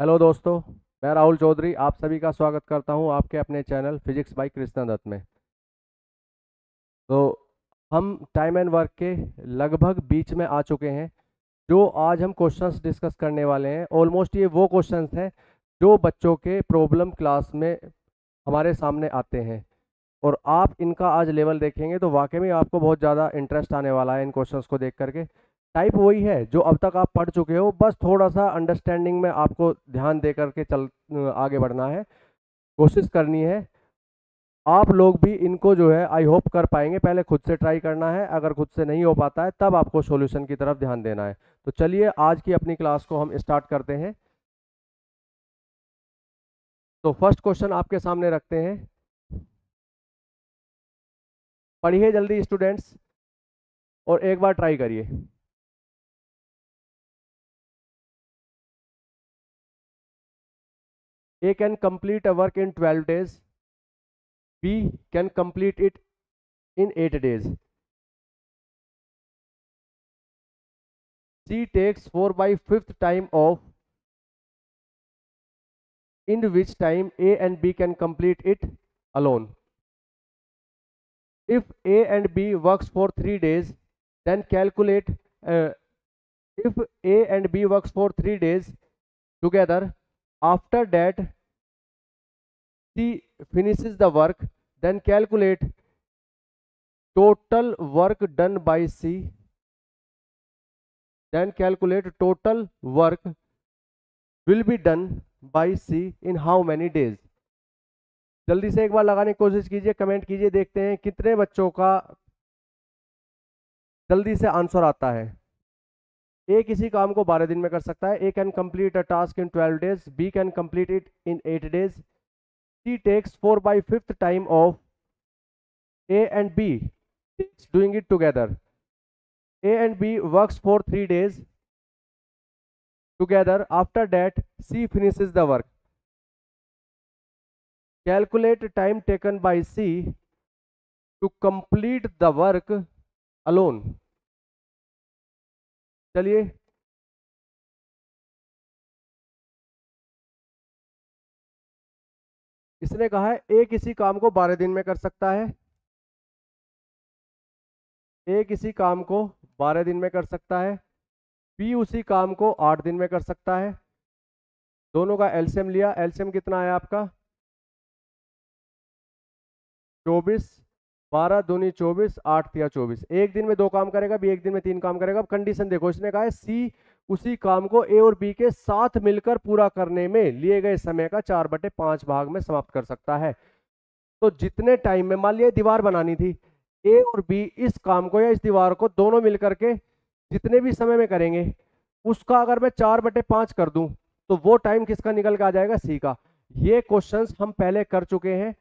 Hello दोस्तों। मैं राहुल चौधरी आप सभी का स्वागत करता हूं आपके अपने channel physics by Krishna Dutt में। तो हम टाइम एंड वर्क के लगभग बीच में आ चुके हैं। जो आज हम क्वेश्चंस डिस्कस करने वाले हैं ऑलमोस्ट ये वो क्वेश्चंस हैं जो बच्चों के प्रॉब्लम क्लास में हमारे सामने आते हैं। और आप इनका आज लेवल देखेंगे तो वाकई में आपको बहुत ज़्यादा इंटरेस्ट आने वाला है इन क्वेश्चंस को देख करके। टाइप वही है जो अब तक आप पढ़ चुके हो, बस थोड़ा सा अंडरस्टैंडिंग में आपको ध्यान दे करके आगे बढ़ना है, कोशिश करनी है। आप लोग भी इनको जो है आई होप कर पाएंगे। पहले खुद से ट्राई करना है, अगर खुद से नहीं हो पाता है तब आपको सॉल्यूशन की तरफ ध्यान देना है। तो चलिए आज की अपनी क्लास को हम स्टार्ट करते हैं। तो फर्स्ट क्वेश्चन आपके सामने रखते हैं, पढ़िए जल्दी स्टूडेंट्स और एक बार ट्राई करिए। A can complete a work in 12 days. B can complete it in 8 days. C takes 4/5 time off, in which time A and B can complete it alone. If A and B works for 3 days, then calculate uh, if A and B works for 3 days together. After that C finishes the work, then calculate total work done by C. Then calculate total work will be done by C in how many days. जल्दी से एक बार लगाने की कोशिश कीजिए, comment कीजिए, देखते हैं कितने बच्चों का जल्दी से आंसर आता है। ए किसी काम को 12 दिन में कर सकता है। A can complete a task in 12 days. B can complete it in 8 days. C takes 4/5 time of. A and B doing it together. A and B works for 3 days together. After that C finishes the work. Calculate time taken by C to complete the work alone. चलिए इसने कहा है ए किसी काम को 12 दिन में कर सकता है। ए किसी काम को 12 दिन में कर सकता है। बी उसी काम को 8 दिन में कर सकता है। दोनों का एलसीएम लिया, एलसीएम कितना आया आपका 24। 12 दूनी 24, 8 तिया 24। एक दिन में 2 काम करेगा, बी एक दिन में 3 काम करेगा। अब कंडीशन देखो, इसने कहा है सी उसी काम को ए और बी के साथ मिलकर पूरा करने में लिए गए समय का 4/5 भाग में समाप्त कर सकता है। तो जितने टाइम में, मान लिया दीवार बनानी थी, ए और बी इस काम को या इस दीवार को दोनों मिलकर के जितने भी समय में करेंगे उसका अगर मैं 4/5 कर दूं तो वो टाइम किसका निकल के आ जाएगा, सी का। ये क्वेश्चंस हम पहले कर चुके हैं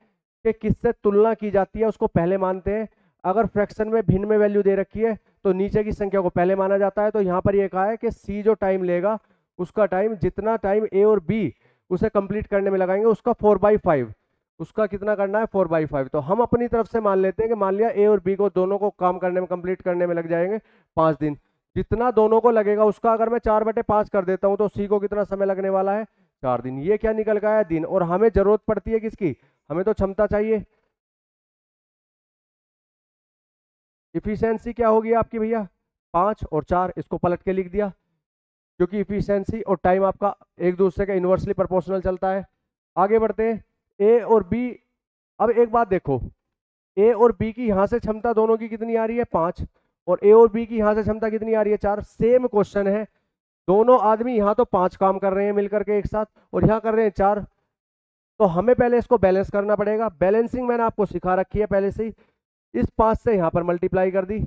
कि किससे तुलना की जाती है उसको पहले मानते हैं। अगर फ्रैक्शन में भिन्न में वैल्यू दे रखी है तो नीचे की संख्या को पहले माना जाता है। तो यहाँ पर ये कहा है कि सी जो टाइम लेगा उसका टाइम, जितना टाइम ए और बी उसे कंप्लीट करने में लगाएंगे उसका 4/5, उसका कितना करना है 4/5। तो हम अपनी तरफ से मान लेते हैं कि मान लिया ए और बी को दोनों को काम करने में, कंप्लीट करने में लग जाएंगे 5 दिन। जितना दोनों को लगेगा उसका अगर मैं 4/5 कर देता हूं तो सी को कितना समय लगने वाला है 4 दिन। ये क्या निकल गया है, दिन। और हमें जरूरत पड़ती है किसकी, हमें तो क्षमता चाहिए। इफिशियंसी क्या होगी आपकी भैया 5 और 4, इसको पलट के लिख दिया क्योंकि इफिशियंसी और टाइम आपका एक दूसरे का इन्वर्सली प्रोपोर्शनल चलता है। आगे बढ़ते हैं, ए और बी। अब एक बात देखो, ए और बी की यहां से क्षमता दोनों की कितनी आ रही है 5, और ए और बी की यहां से क्षमता कितनी आ रही है 4। सेम क्वेश्चन है, दोनों आदमी यहां तो 5 काम कर रहे हैं मिलकर के एक साथ और यहां कर रहे हैं 4। तो हमें पहले इसको बैलेंस करना पड़ेगा। बैलेंसिंग मैंने आपको सिखा रखी है पहले से ही। इस 5 से यहां पर मल्टीप्लाई कर दी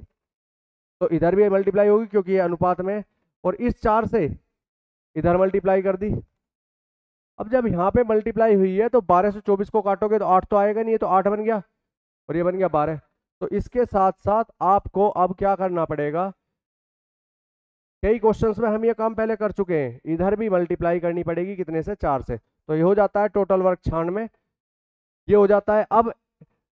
तो इधर भी मल्टीप्लाई होगी क्योंकि ये अनुपात में, और इस 4 से इधर मल्टीप्लाई कर दी। अब जब यहाँ पे मल्टीप्लाई हुई है तो 12 से 24 को काटोगे तो 8 तो आएगा नहीं, तो 8 बन गया और ये बन गया 12। तो इसके साथ साथ आपको अब क्या करना पड़ेगा, कई क्वेश्चंस में हम ये काम पहले कर चुके हैं, इधर भी मल्टीप्लाई करनी पड़ेगी कितने से 4 से। तो ये हो जाता है टोटल वर्क 96, ये हो जाता है अब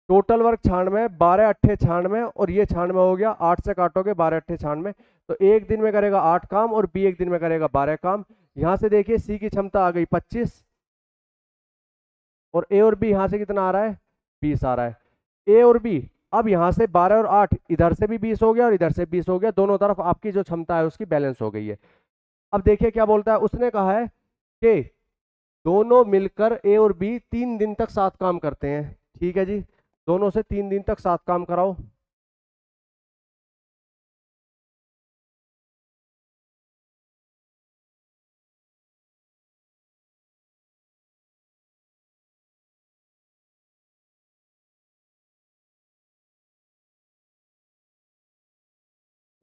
टोटल वर्क 96, 12 अट्ठे 96 और ये 96 हो गया। 8 से काटोगे 12 अट्ठे 96, तो एक दिन में करेगा 8 काम और बी एक दिन में करेगा 12 काम। यहां से देखिए सी की क्षमता आ गई 25, और ए और बी यहां से कितना आ रहा है, 20 आ रहा है। ए और बी, अब यहां से 12 और 8, इधर से भी 20 हो गया और इधर से 20 हो गया, दोनों तरफ आपकी जो क्षमता है उसकी बैलेंस हो गई है। अब देखिए क्या बोलता है, उसने कहा है कि दोनों मिलकर ए और बी 3 दिन तक साथ काम करते हैं। ठीक है जी, दोनों से 3 दिन तक साथ काम कराओ।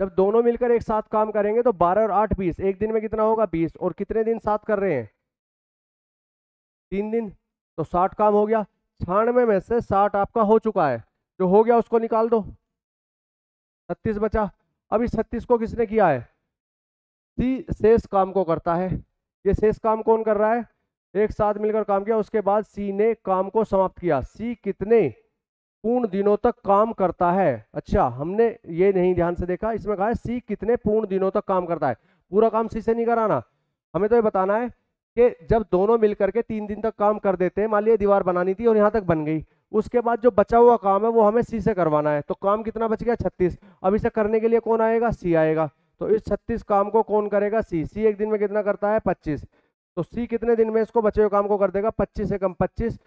जब दोनों मिलकर एक साथ काम करेंगे तो 12 और 8 20, एक दिन में कितना होगा 20, और कितने दिन साथ कर रहे हैं, 3 दिन, तो 60 काम हो गया। 96 में से 60 आपका हो चुका है, जो हो गया उसको निकाल दो, 36 बचा। अब इस 36 को किसने किया है, सी शेष काम को करता है। ये शेष काम कौन कर रहा है, एक साथ मिलकर काम किया, उसके बाद सी ने काम को समाप्त किया। सी कितने पूर्ण दिनों तक काम करता है, अच्छा हमने ये नहीं ध्यान से देखा, इसमें कहा है सी कितने पूर्ण दिनों तक काम करता है। पूरा काम सी से नहीं कराना, हमें तो ये बताना है कि जब दोनों मिलकर के 3 दिन तक काम कर देते हैं, मान लिया दीवार बनानी थी और यहाँ तक बन गई, उसके बाद जो बचा हुआ काम है वो हमें सी से करवाना है। तो काम कितना बच गया, 36। अब इसे करने के लिए कौन आएगा, सी आएगा। तो इस 36 काम को कौन करेगा, सी। सी एक दिन में कितना करता है, 25। तो सी कितने दिन में इसको बचे हुए काम को कर देगा, 25 से कम 25,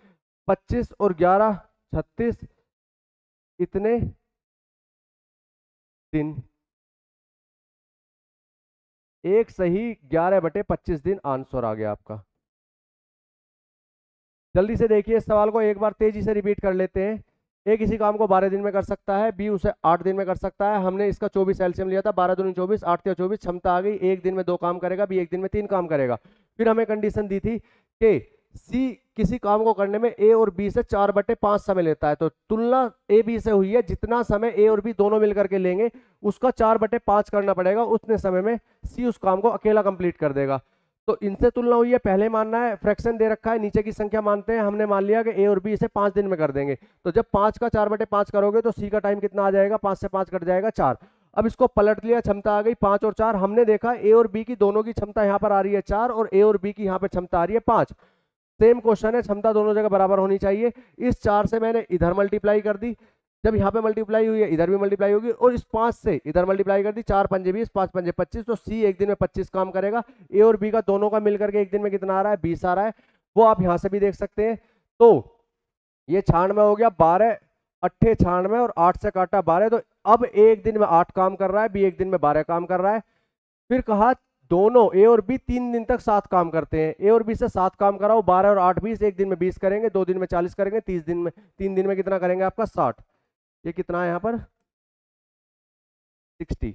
25 और 11 36, इतने दिन। एक सही 11/25 दिन आंसर आ गया आपका। जल्दी से देखिए इस सवाल को एक बार तेजी से रिपीट कर लेते हैं। ए किसी काम को 12 दिन में कर सकता है, बी उसे 8 दिन में कर सकता है। हमने इसका 24 एलसीएम लिया था, 12 दूनी 24, 8 तिया 24, क्षमता आ गई, एक दिन में 2 काम करेगा, बी एक दिन में 3 काम करेगा। फिर हमें कंडीशन दी थी कि सी किसी काम को करने में ए और बी से 4/5 समय लेता है। तो तुलना ए बी से हुई है, जितना समय ए और बी दोनों मिलकर के लेंगे उसका 4/5 करना पड़ेगा, उतने समय में सी उस काम को अकेला कंप्लीट कर देगा। तो इनसे तुलना हुई है, पहले मानना है, फ्रैक्शन दे रखा है, नीचे की संख्या मानते हैं। हमने मान लिया कि ए और बी इसे 5 दिन में कर देंगे। तो जब 5 का 4/5 करोगे तो सी का टाइम कितना आ जाएगा, 5 से 5 कट जाएगा 4। अब इसको पलट लिया, क्षमता आ गई 5 और 4। हमने देखा ए और बी की दोनों की क्षमता यहाँ पर आ रही है 4 और ए और बी की यहाँ पर क्षमता आ रही है 5। सेम क्वेश्चन है, क्षमता दोनों जगह बराबर होनी चाहिए। इस 4 से मैंने इधर मल्टीप्लाई कर दी, जब यहाँ पे मल्टीप्लाई हुई है इधर भी मल्टीप्लाई होगी, और इस 5 से इधर मल्टीप्लाई कर दी, 4 पंजे 20, 5 पंजे 25। तो सी एक दिन में 25 काम करेगा। ए और बी का दोनों का मिलकर के एक दिन में कितना आ रहा है, 20 आ रहा है, वो आप यहाँ से भी देख सकते हैं। तो ये 96 हो गया, 12 अट्ठे 96 और 8 से काटा 12, तो अब एक दिन में 8 काम कर रहा है, बी एक दिन में 12 काम कर रहा है। फिर कहा दोनों ए और बी 3 दिन तक 7 काम करते हैं, ए और बी से 7 काम कराओ, 12 और 8 20, एक दिन में 20 करेंगे, 2 दिन में 40 करेंगे, 30 दिन में 3 दिन में कितना करेंगे आपका 60। ये कितना है यहाँ पर 60।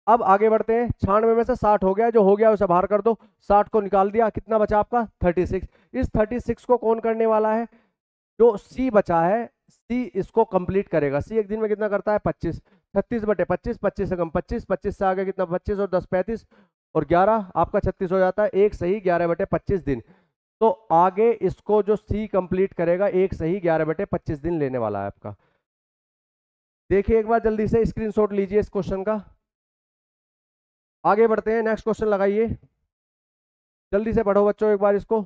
अब आगे बढ़ते हैं, 96 में से 60 हो गया, जो हो गया उसे बाहर कर दो, 60 को निकाल दिया, कितना बचा आपका 36। इस 36 को कौन करने वाला है, जो सी बचा है, सी इसको कंप्लीट करेगा। सी एक दिन में कितना करता है 25, 36/25, 25 से कम 25, 25 से आगे कितना 25 और 10 35 और 11 आपका 36 हो जाता है। एक सही 11/25 दिन। तो आगे इसको जो सी कंप्लीट करेगा एक सही 11/25 दिन लेने वाला है आपका। देखिए एक बार जल्दी से स्क्रीनशॉट लीजिए इस क्वेश्चन का। आगे बढ़ते हैं, नेक्स्ट क्वेश्चन लगाइए, जल्दी से पढ़ो बच्चों एक बार इसको।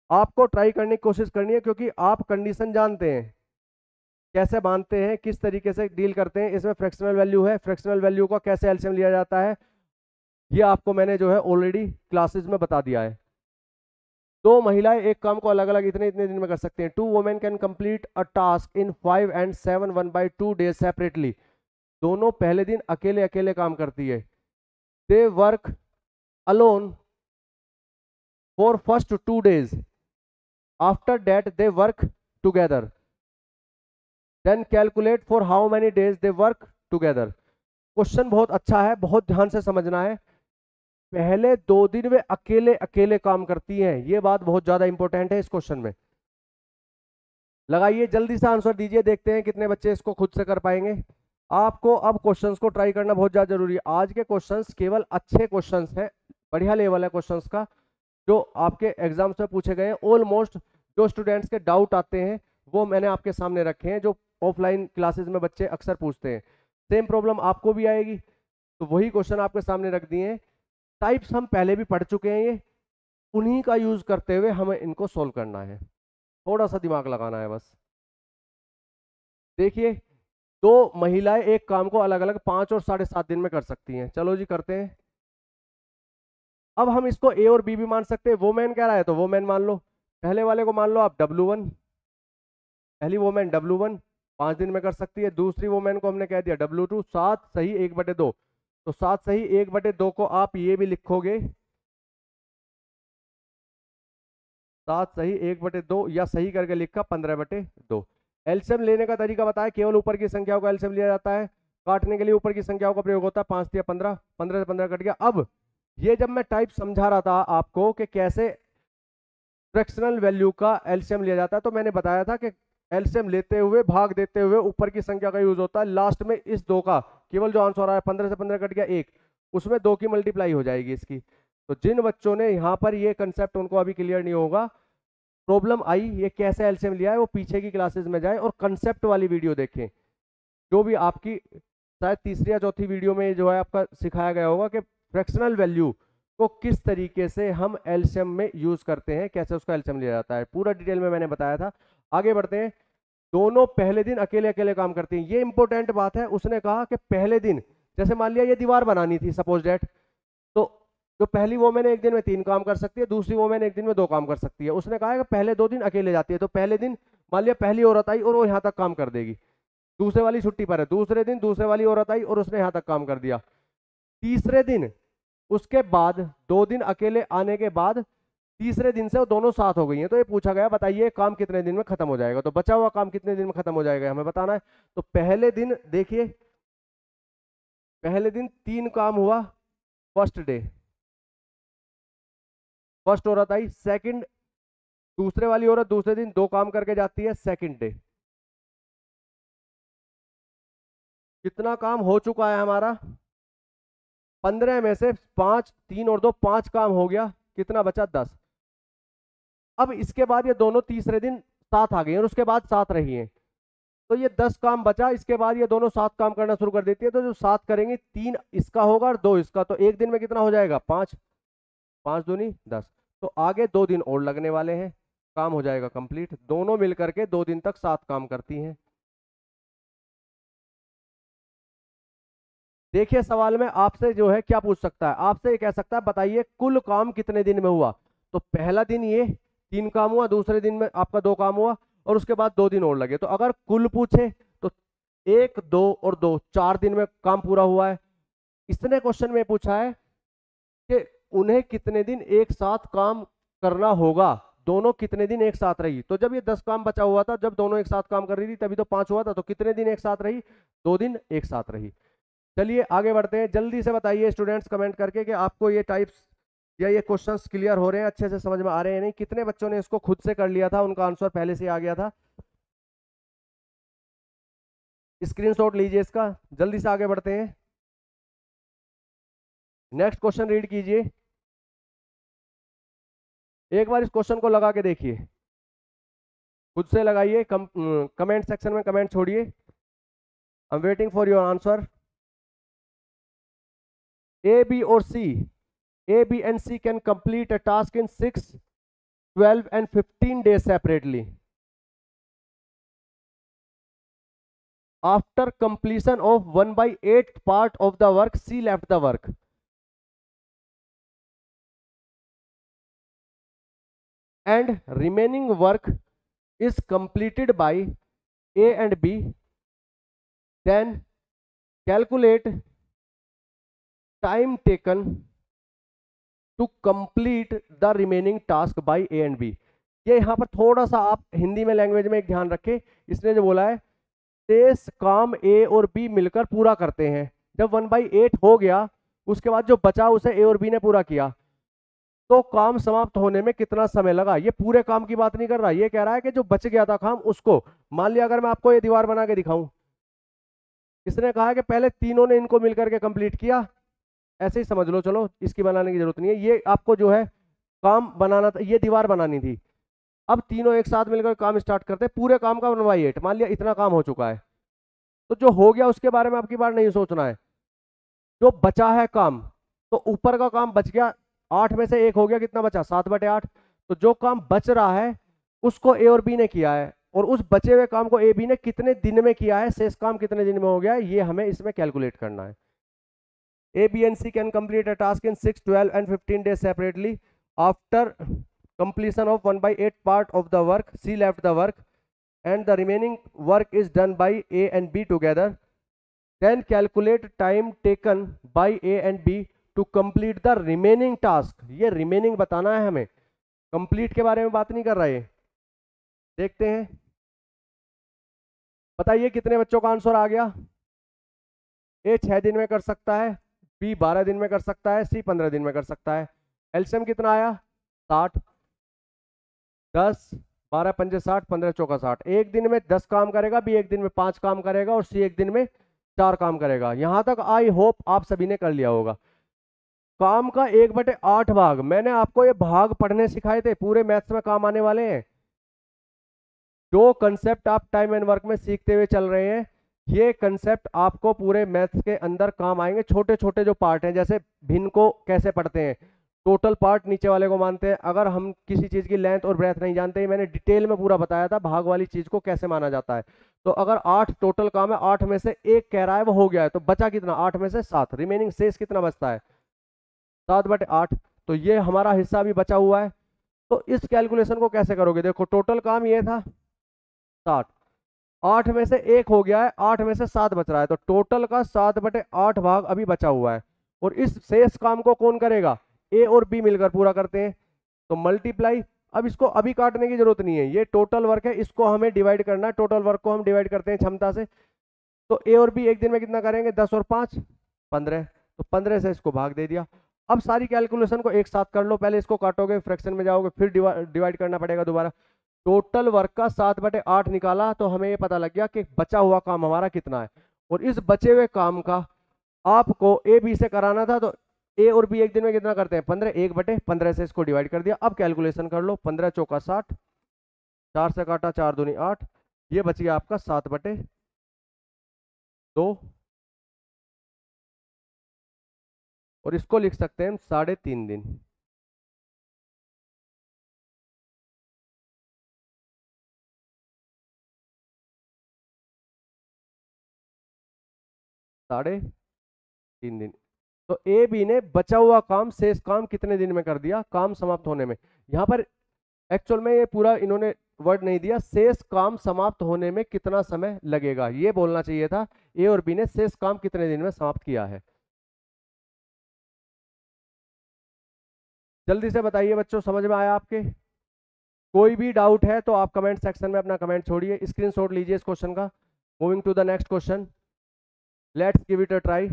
आपको ट्राई करने की कोशिश करनी है, क्योंकि आप कंडीशन जानते हैं, कैसे बांधते हैं, किस तरीके से डील करते हैं। इसमें फ्रैक्शनल वैल्यू है, फ्रैक्शनल वैल्यू का कैसे एलसीएम लिया जाता है ये आपको मैंने जो है ऑलरेडी क्लासेस में बता दिया है। दो महिलाएं एक काम को अलग अलग इतने इतने दिन में कर सकते हैं। 2 women can complete a task in 5 and 7 1/2 days separately. दोनों पहले दिन अकेले अकेले काम करती है। They work alone for first 2 days, after that they work together, then calculate for how many days they work together. Question बहुत अच्छा है, बहुत ध्यान से समझना है। पहले 2 दिन वे अकेले अकेले काम करती हैं, ये बात बहुत ज्यादा इंपॉर्टेंट है इस क्वेश्चन में। लगाइए जल्दी से आंसर दीजिए, देखते हैं कितने बच्चे इसको खुद से कर पाएंगे। आपको अब क्वेश्चंस को ट्राई करना बहुत ज्यादा जरूरी है। आज के क्वेश्चंस केवल अच्छे क्वेश्चंस हैं, बढ़िया लेवल है क्वेश्चंस का, जो आपके एग्जाम्स में पूछे गए हैं। ऑलमोस्ट जो स्टूडेंट्स के डाउट आते हैं वो मैंने आपके सामने रखे हैं, जो ऑफलाइन क्लासेस में बच्चे अक्सर पूछते हैं। सेम प्रॉब्लम आपको भी आएगी। तो वही क्वेश्चन आपके सामने रख दिए हैं। टाइप्स हम पहले भी पढ़ चुके हैं, ये उन्हीं का यूज करते हुए हमें इनको सोल्व करना है, थोड़ा सा दिमाग लगाना है बस। देखिए, दो महिलाएं एक काम को अलग अलग 5 और 7.5 दिन में कर सकती हैं। चलो जी करते हैं। अब हम इसको ए और बी भी मान सकते हैं। वोमेन कह रहा है तो वोमेन मान लो, पहले वाले को मान लो आप W1, पहली वोमेन W1 5 दिन में कर सकती है। दूसरी वोमेन को हमने कह दिया W2, 7 सही 1/2। तो 7 सही 1/2 को आप ये भी लिखोगे 7 सही 1/2, या सही करके लिखा 15/2। एलसीएम लेने का तरीका बताया, केवल ऊपर की संख्याओं का एलसीएम लिया जाता है। काटने के लिए ऊपर की संख्याओं का प्रयोग होता है। 5 या 15, 15 से 15 कट गया। अब ये जब मैं टाइप समझा रहा था आपको कि कैसे फ्रैक्शनल वैल्यू का एलसीएम लिया जाता है, तो मैंने बताया था कि एलसीएम लेते हुए भाग देते हुए ऊपर की संख्या का यूज होता है। लास्ट में इस 2 का केवल जो आंसर आ रहा है 15 से 15 कट गया 1, उसमें 2 की मल्टीप्लाई हो जाएगी इसकी। तो जिन बच्चों ने यहाँ पर ये कंसेप्ट उनको अभी क्लियर नहीं होगा, प्रॉब्लम आई ये कैसे एलसीएम लिया है, वो पीछे की क्लासेस में जाए और कंसेप्ट वाली वीडियो देखें, जो भी आपकी शायद तीसरी या चौथी वीडियो में जो है आपका सिखाया गया होगा कि फ्रैक्शनल वैल्यू को किस तरीके से हम एलसीएम में यूज करते हैं, कैसे उसका एलसीएम लिया जाता है, पूरा डिटेल में मैंने बताया था। आगे बढ़ते हैं। दोनों पहले दिन अकेले अकेले काम करती हैं, ये इंपॉर्टेंट बात है। उसने कहा कि पहले दिन, जैसे मान लिया ये दीवार बनानी थी सपोज डेट, तो जो पहली वोमेन एक दिन में 3 काम कर सकती है, दूसरी वोमेन एक दिन में 2 काम कर सकती है। उसने कहा है कि पहले 2 दिन अकेले जाती है, तो पहले दिन मान लिया पहली औरत आई और वो यहाँ तक काम कर देगी, दूसरे वाली छुट्टी पर है, दूसरे दिन दूसरे वाली औरत आई और उसने यहाँ तक काम कर दिया। तीसरे दिन उसके बाद 2 दिन अकेले आने के बाद तीसरे दिन से वो दोनों साथ हो गई हैं। तो ये पूछा गया बताइए काम कितने दिन में खत्म हो जाएगा, तो बचा हुआ काम कितने दिन में खत्म हो जाएगा हमें बताना है। तो पहले दिन देखिए, पहले दिन 3 काम हुआ, फर्स्ट डे, फर्स्ट औरत आई। सेकंड, दूसरे वाली औरत दूसरे दिन 2 काम करके जाती है, सेकंड डे। कितना काम हो चुका है हमारा, 15 में से 5, 3 और 2 5 काम हो गया, कितना बचा 10। अब इसके बाद ये दोनों तीसरे दिन साथ आ गई और उसके बाद साथ रही हैं, तो ये 10 काम बचा। इसके बाद ये दोनों 7 काम करना शुरू कर देती है, तो जो 7 करेंगे 3 इसका होगा और 2 इसका, तो एक दिन में कितना हो जाएगा 5, 5 दूनी 10। तो आगे 2 दिन और लगने वाले हैं, काम हो जाएगा कंप्लीट। दोनों मिलकर के 2 दिन तक 7 काम करती हैं। देखिए सवाल में आपसे जो है क्या पूछ सकता है, आपसे ये कह सकता है बताइए कुल काम कितने दिन में हुआ। तो पहला दिन ये 3 काम हुआ, दूसरे दिन में आपका 2 काम हुआ और उसके बाद 2 दिन और लगे। तो अगर कुल पूछे तो 1, 2 और 2 4 दिन में काम पूरा हुआ है। इसने क्वेश्चन में पूछा है कि उन्हें कितने दिन एक साथ काम करना होगा, दोनों कितने दिन एक साथ रही। तो जब ये 10 काम बचा हुआ था, जब दोनों एक साथ काम कर रही थी तभी तो 5 हुआ था, तो कितने दिन एक साथ रही, 2 दिन एक साथ रही। चलिए आगे बढ़ते हैं। जल्दी से बताइए स्टूडेंट्स कमेंट करके कि आपको ये टाइप्स या ये क्वेश्चंस क्लियर हो रहे हैं, अच्छे से समझ में आ रहे हैं नहीं। कितने बच्चों ने इसको खुद से कर लिया था, उनका आंसर पहले से आ गया था। स्क्रीनशॉट लीजिए इसका। जल्दी से आगे बढ़ते हैं। नेक्स्ट क्वेश्चन रीड कीजिए, एक बार इस क्वेश्चन को लगा के देखिए, खुद से लगाइए। कमेंट सेक्शन में कमेंट छोड़िए। I am waiting for your answer. A B और C, A, B and C can complete a task in 6, 12 and 15 days separately. After completion of 1/8 part of the work, C left the work. And remaining work is completed by A and B. Then calculate time taken to complete the remaining task by A and B. ये यहाँ पर थोड़ा सा आप हिंदी में language में एक ध्यान रखें। इसने जो बोला है शेष काम ए और बी मिलकर पूरा करते हैं। जब 1/8 हो गया उसके बाद जो बचा उसे ए और बी ने पूरा किया, तो काम समाप्त होने में कितना समय लगा। ये पूरे काम की बात नहीं कर रहा, ये कह रहा है कि जो बच गया था काम उसको। मान लिया अगर मैं आपको ये दीवार बना के दिखाऊं, इसने कहा कि पहले तीनों ने इनको मिलकर के कंप्लीट किया, ऐसे ही समझ लो, चलो इसकी बनाने की जरूरत नहीं है। ये आपको जो है काम बनाना था, ये दीवार बनानी थी। अब तीनों एक साथ मिलकर काम स्टार्ट करते हैं, पूरे काम का 1/8, मान लिया इतना काम हो चुका है, तो जो हो गया उसके बारे में आपकी बार नहीं सोचना है। जो बचा है काम, तो ऊपर का काम बच गया, 8 में से 1 हो गया, कितना बचा 7/8। तो जो काम बच रहा है उसको ए और बी ने किया है, और उस बचे हुए काम को ए बी ने कितने दिन में किया है, शेष काम कितने दिन में हो गया है, ये हमें इसमें कैलकुलेट करना है। A, B and C can complete a task in 6, 12 and 15 days separately. After completion of 1/8 part of the work, C left the work and the remaining work is done by A and B together. Then calculate time taken by A and B to complete the remaining task. ये remaining बताना है हमें, complete के बारे में बात नहीं कर रहे। देखते हैं, बताइए कितने बच्चों का आंसर आ गया। A 6 दिन में कर सकता है, बी 12 दिन में कर सकता है, सी 15 दिन में कर सकता है। एलसीएम कितना आया 60, 10 12 पंजे 60, 15 चौका 60। एक दिन में 10 काम करेगा, बी एक दिन में 5 काम करेगा, और सी एक दिन में 4 काम करेगा। यहां तक आई होप आप सभी ने कर लिया होगा। काम का 1/8 भाग, मैंने आपको ये भाग पढ़ने सिखाए थे, पूरे मैथ्स में काम आने वाले हैं। जो कंसेप्ट आप टाइम एंड वर्क में सीखते हुए चल रहे हैं, ये कंसेप्ट आपको पूरे मैथ्स के अंदर काम आएंगे। छोटे छोटे जो पार्ट हैं, जैसे भिन्न को कैसे पढ़ते हैं, टोटल पार्ट नीचे वाले को मानते हैं। अगर हम किसी चीज की लेंथ और ब्रेथ नहीं जानते, मैंने डिटेल में पूरा बताया था भाग वाली चीज को कैसे माना जाता है। तो अगर 8 टोटल काम है, 8 में से 1 कह रहा है वो हो गया है, तो बचा कितना, 8 में से 7, रिमेनिंग शेष कितना बचता है 7/8। तो ये हमारा हिस्सा भी बचा हुआ है। तो इस कैलकुलेशन को कैसे करोगे, देखो टोटल काम ये था 60, 8 में से 1 हो गया है, 8 में से 7 बच रहा है, तो टोटल का 7/8 भाग अभी बचा हुआ है। और इस शेष काम को कौन करेगा, ए और बी मिलकर पूरा करते हैं। तो मल्टीप्लाई, अब इसको अभी काटने की जरूरत नहीं है, ये टोटल वर्क है, इसको हमें डिवाइड करना है। टोटल वर्क को हम डिवाइड करते हैं क्षमता से। तो ए और बी एक दिन में कितना करेंगे, 10 और 5 15, तो 15 से इसको भाग दे दिया। अब सारी कैलकुलेशन को एक साथ कर लो, पहले इसको काटोगे, फ्रैक्शन में जाओगे, फिर डिवाइड करना पड़ेगा दोबारा। टोटल वर्क का 7/8 निकाला, तो हमें ये पता लग गया कि बचा हुआ काम हमारा कितना है। और इस बचे हुए काम का आपको ए बी से कराना था, तो ए और बी एक दिन में कितना करते हैं 15, 1/15 से इसको डिवाइड कर दिया। अब कैलकुलेशन कर लो, 15 चौका 60, 4 से काटा 4 दूनी 8, ये बच गया आपका 7/2, और इसको लिख सकते हैं हम 3.5 दिन। साढ़े 3 दिन। तो ए बी ने बचा हुआ काम, शेष काम कितने दिन में कर दिया, काम समाप्त होने में। यहां पर एक्चुअल में ये पूरा इन्होंने वर्ड नहीं दिया, शेष काम समाप्त होने में कितना समय लगेगा, ये बोलना चाहिए था। ए और बी ने शेष काम कितने दिन में समाप्त किया है। जल्दी से बताइए बच्चों, समझ में आया आपके। कोई भी डाउट है तो आप कमेंट सेक्शन में अपना कमेंट छोड़िए, स्क्रीनशॉट लीजिए इस क्वेश्चन का। Moving to the next question, let's give it a try.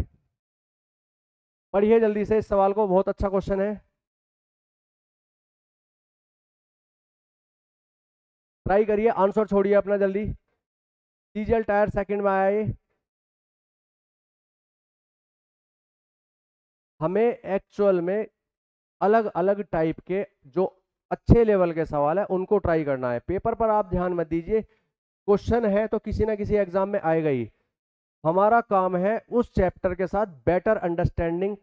पढ़िए जल्दी से इस सवाल को, बहुत अच्छा क्वेश्चन है, ट्राई करिए, आंसर छोड़िए अपना जल्दी। डीजल टायर सेकंड में आया ये। हमें एक्चुअल में अलग अलग टाइप के जो अच्छे लेवल के सवाल है उनको ट्राई करना है। पेपर पर आप ध्यान मत दीजिए, क्वेश्चन है तो किसी ना किसी एग्जाम में आएगा ही। हमारा काम है उस चैप्टर के साथ बेटर अंडरस्टैंडिंग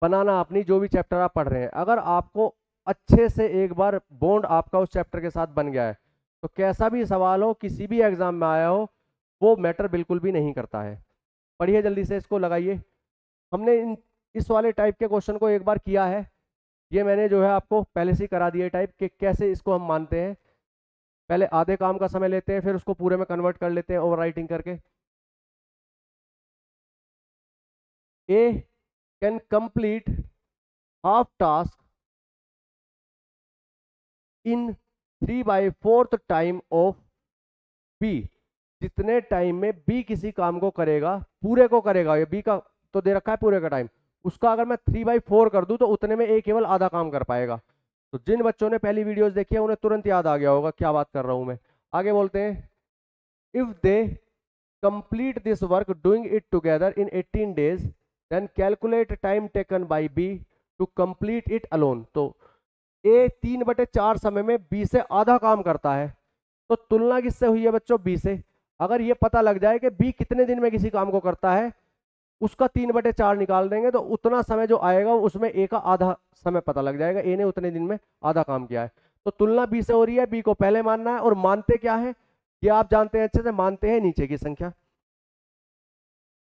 बनाना अपनी, जो भी चैप्टर आप पढ़ रहे हैं। अगर आपको अच्छे से एक बार बॉन्ड आपका उस चैप्टर के साथ बन गया है, तो कैसा भी सवाल हो, किसी भी एग्जाम में आया हो, वो मैटर बिल्कुल भी नहीं करता है। पढ़िए जल्दी से, इसको लगाइए। हमने इस वाले टाइप के क्वेश्चन को एक बार किया है, ये मैंने जो है आपको पहले से ही करा दिया टाइप कि कैसे इसको हम मानते हैं। पहले आधे काम का समय लेते हैं, फिर उसको पूरे में कन्वर्ट कर लेते हैं ओवर राइटिंग करके। A can complete half task in 3/4 time of B. जितने टाइम में बी किसी काम को करेगा, पूरे को करेगा, ये बी का तो दे रखा है पूरे का टाइम, उसका अगर मैं 3/4 कर दूं तो उतने में ए केवल आधा काम कर पाएगा। तो जिन बच्चों ने पहली वीडियोस देखी है उन्हें तुरंत याद आ गया होगा क्या बात कर रहा हूं मैं। आगे बोलते हैं, if they complete this work doing it together in 18 days, then calculate time taken by B to complete it alone. तो ए 3/4 समय में बी से आधा काम करता है, तो तुलना किससे हुई है बच्चों, बी से। अगर ये पता लग जाए कि बी कितने दिन में किसी काम को करता है, उसका 3/4 निकाल देंगे तो उतना समय जो आएगा उसमें ए का आधा समय पता लग जाएगा, ए ने उतने दिन में आधा काम किया है। तो तुलना बी से हो रही है, बी को पहले मानना है, और मानते क्या है ये आप जानते हैं अच्छे से, मानते हैं नीचे की संख्या।